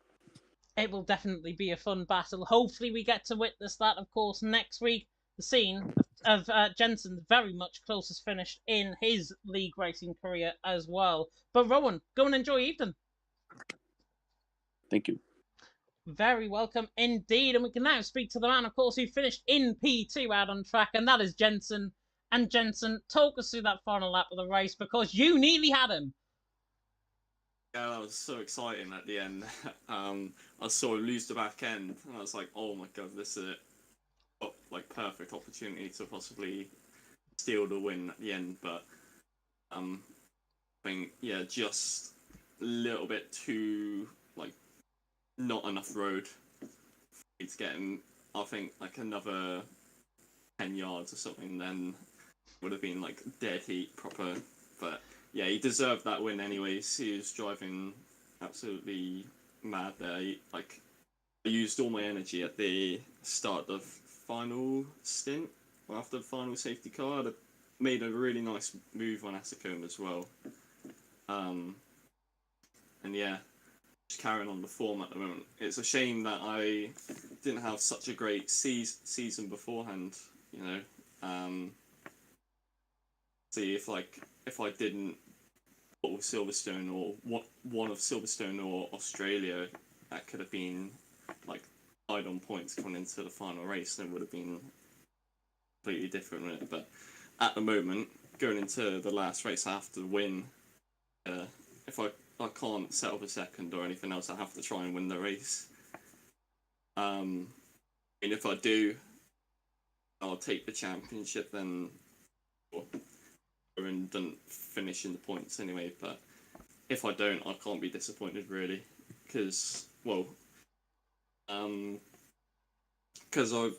It will definitely be a fun battle. Hopefully, we get to witness that, of course, next week. The scene of Jensen's very much closest finish in his league racing career as well. But Rowan, go and enjoy Evening. Thank you. Very welcome indeed. And we can now speak to the man, of course, who finished in P2 out on track, and that is Jensen. And Jensen, talk us through that final lap of the race, because you nearly had him. Yeah, that was so exciting at the end. I saw him lose the back end, and I was like, oh my god, this is a perfect opportunity to possibly steal the win at the end. But I think, yeah, just a little bit too, not enough road to get him. I think another 10 yards or something, then would have been dead heat proper. But yeah, he deserved that win anyways. He was driving absolutely mad there. I used all my energy at the start of final stint, or after the final safety car. I made a really nice move on Asicom as well. And yeah, just carrying on the form at the moment. It's a shame that I didn't have such a great season beforehand, you know. See, if I didn't put with Silverstone or one of Silverstone or Australia, that could have been tied on points coming into the final race, then it would have been completely different, wouldn't it? But at the moment, going into the last race, I have to win. If I can't settle for second or anything else, I have to try and win the race. And if I do, I'll take the championship then, and don't finish in the points anyway. But if I don't, I can't be disappointed really, because because I've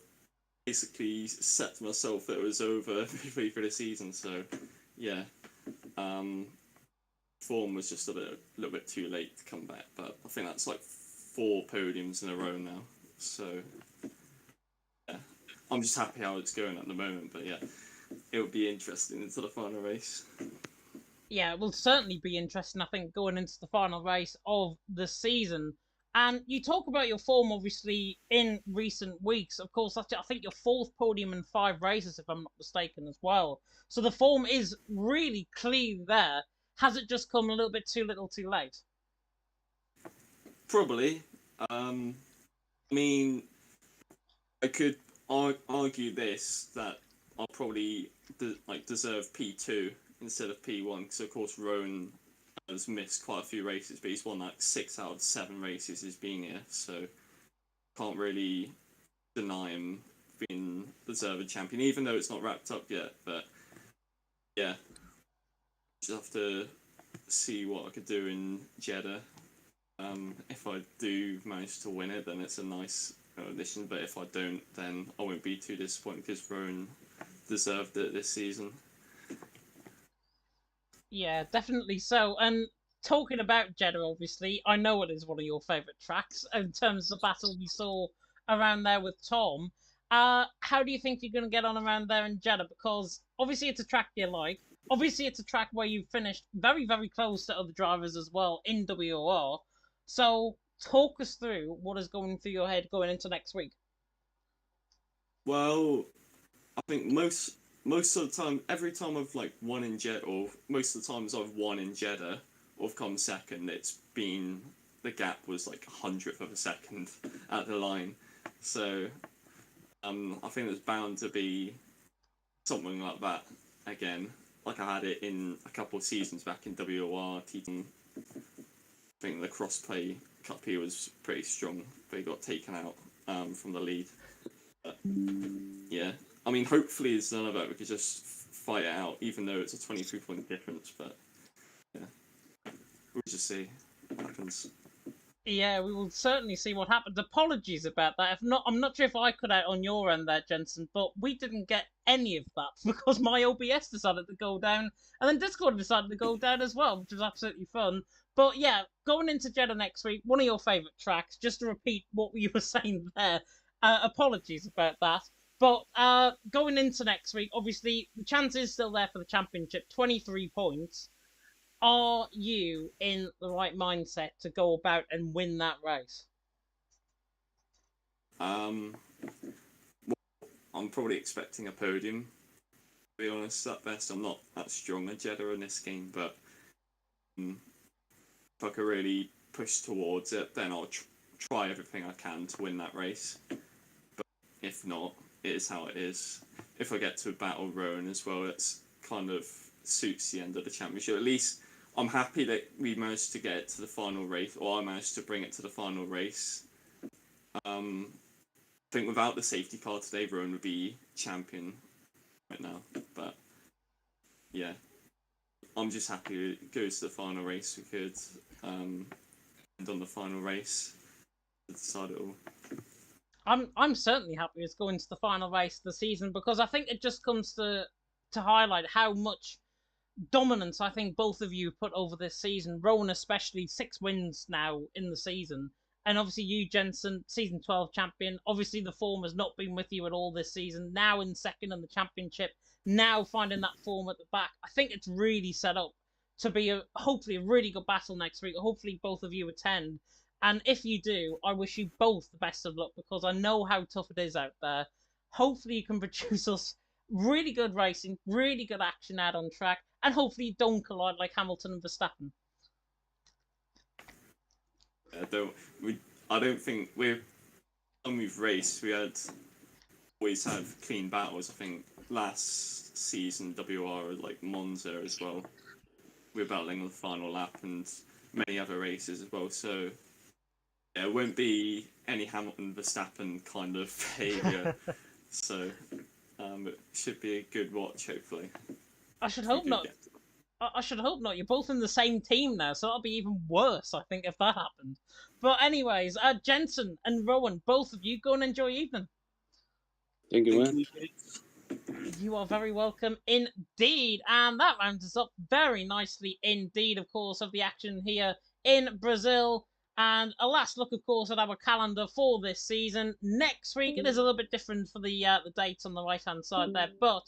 basically set to myself that it was over midway through the season. So yeah, form was just a little bit too late to come back, but I think that's like 4 podiums in a row now. So yeah, I'm just happy how it's going at the moment. But yeah, it would be interesting into the final race. Yeah, it will certainly be interesting, I think, going into the final race of the season. And you talk about your form, obviously, in recent weeks. Of course, that's, I think, your 4th podium in 5 races, if I'm not mistaken, as well. So the form is really clean there. Has it just come a little bit too little too late? Probably. I mean, I could argue this, that I'll probably deserve P2 instead of P1, because of course Rowan has missed quite a few races, but he's won like 6 out of 7 races he's been here, so can't really deny him being deserved champion, even though it's not wrapped up yet. But yeah, just have to see what I could do in Jeddah. If I do manage to win it, then it's a nice addition, but if I don't, then I won't be too disappointed, because Rowan deserved it this season. Yeah, definitely so. And talking about Jeddah, obviously, I know it is one of your favourite tracks in terms of the battle we saw around there with Tom. How do you think you're going to get on around there in Jeddah? Because obviously it's a track you like. Obviously it's a track where you finished very, very close to other drivers as well in WOR. So talk us through what is going through your head going into next week. Well, I think most of the time, every time I've like won in Jeddah, or most of the times I've won in Jeddah or I've come second, it's been, the gap was like 100th of a second at the line. So I think there's bound to be something like that again. Like I had it in a couple of seasons back in WOR. I think the crossplay cup here was pretty strong, but he got taken out from the lead. But, yeah, I mean, hopefully it's none of that. We could just fight it out, even though it's a 23-point difference. But yeah, we'll just see what happens. Yeah, we will certainly see what happens. Apologies about that. If not, I'm not sure if I cut out on your end there, Jensen, but we didn't get any of that because my OBS decided to go down, and then Discord decided to go down as well, which was absolutely fun. But yeah, going into Jeddah next week, one of your favourite tracks, just to repeat what you were saying there. Apologies about that. But going into next week, obviously, the chance is still there for the championship, 23 points. Are you in the right mindset to go about and win that race? Well, I'm probably expecting a podium, to be honest. At best, I'm not that strong at Jeddah in this game, but if I could really push towards it, then I'll try everything I can to win that race. But if not, it is how it is. If I get to a battle Rowan as well, it's kind of suits the end of the championship. At least I'm happy that we managed to get it to the final race, or I managed to bring it to the final race. I think without the safety car today, Rowan would be champion right now. But yeah, I'm just happy it goes to the final race. We could end on the final race to decide it all. I'm certainly happy it's going to the final race of the season because I think it just comes to highlight how much dominance I think both of you put over this season. Rowan especially, 6 wins now in the season. And obviously you, Jensen, season 12 champion. Obviously the form has not been with you at all this season. Now in second in the championship. Now finding that form at the back. I think it's really set up to be hopefully a really good battle next week. Hopefully both of you attend. And if you do, I wish you both the best of luck because I know how tough it is out there. Hopefully you can produce us really good racing, really good action out on track, and hopefully don't collide like Hamilton and Verstappen. I don't think when we've raced, we always had clean battles. I think last season WR like Monza as well, we were battling on the final lap and many other races as well. So yeah, it won't be any Hamilton Verstappen kind of behaviour. So it should be a good watch, hopefully. I should hope not. I should hope not. You're both in the same team now, so that'll be even worse, I think, if that happened. But anyways, Jensen and Rowan, both of you, go and enjoy your evening. Thank you, man. You are very welcome indeed. And that rounds us up very nicely indeed, of course, of the action here in Brazil. And a last look, of course, at our calendar for this season. Next week, it is a little bit different for the dates on the right-hand side there, but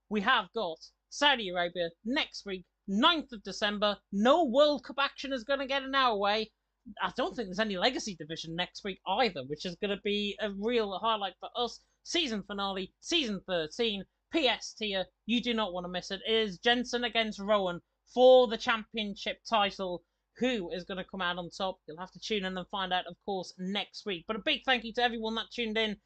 we have got Saudi Arabia next week, 9th of December. No World Cup action is going to get in our way. I don't think there's any Legacy Division next week either, which is going to be a real highlight for us. Season finale, Season 13, PS tier. You do not want to miss it. It is Jensen against Rowan for the championship title. Who is going to come out on top? You'll have to tune in and find out, of course, next week. But a big thank you to everyone that tuned in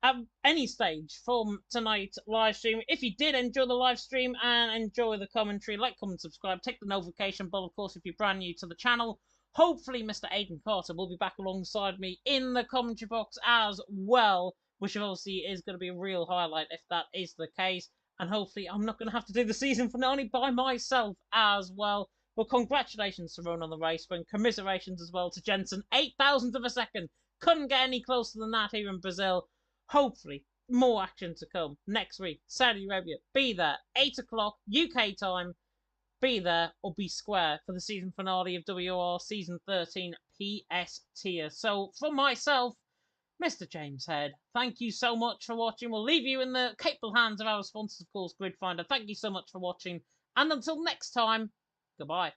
at any stage from tonight's live stream. If you did enjoy the live stream and enjoy the commentary, like, comment, subscribe, take the notification bell, of course, if you're brand new to the channel. Hopefully, Mr. Aidan Carter will be back alongside me in the commentary box as well, which obviously is going to be a real highlight if that is the case. And hopefully, I'm not going to have to do the season finale by myself as well. Well, congratulations to Rowan on the race, and commiserations as well to Jensen. 8,000th of a second. Couldn't get any closer than that here in Brazil. Hopefully, more action to come next week. Saudi Arabia, be there. 8 o'clock UK time. Be there or be square for the season finale of WOR Season 13 PS tier. So, for myself, Mr. James Head, thank you so much for watching. We'll leave you in the capable hands of our sponsors, of course, Grid Finder. Thank you so much for watching. And until next time, goodbye.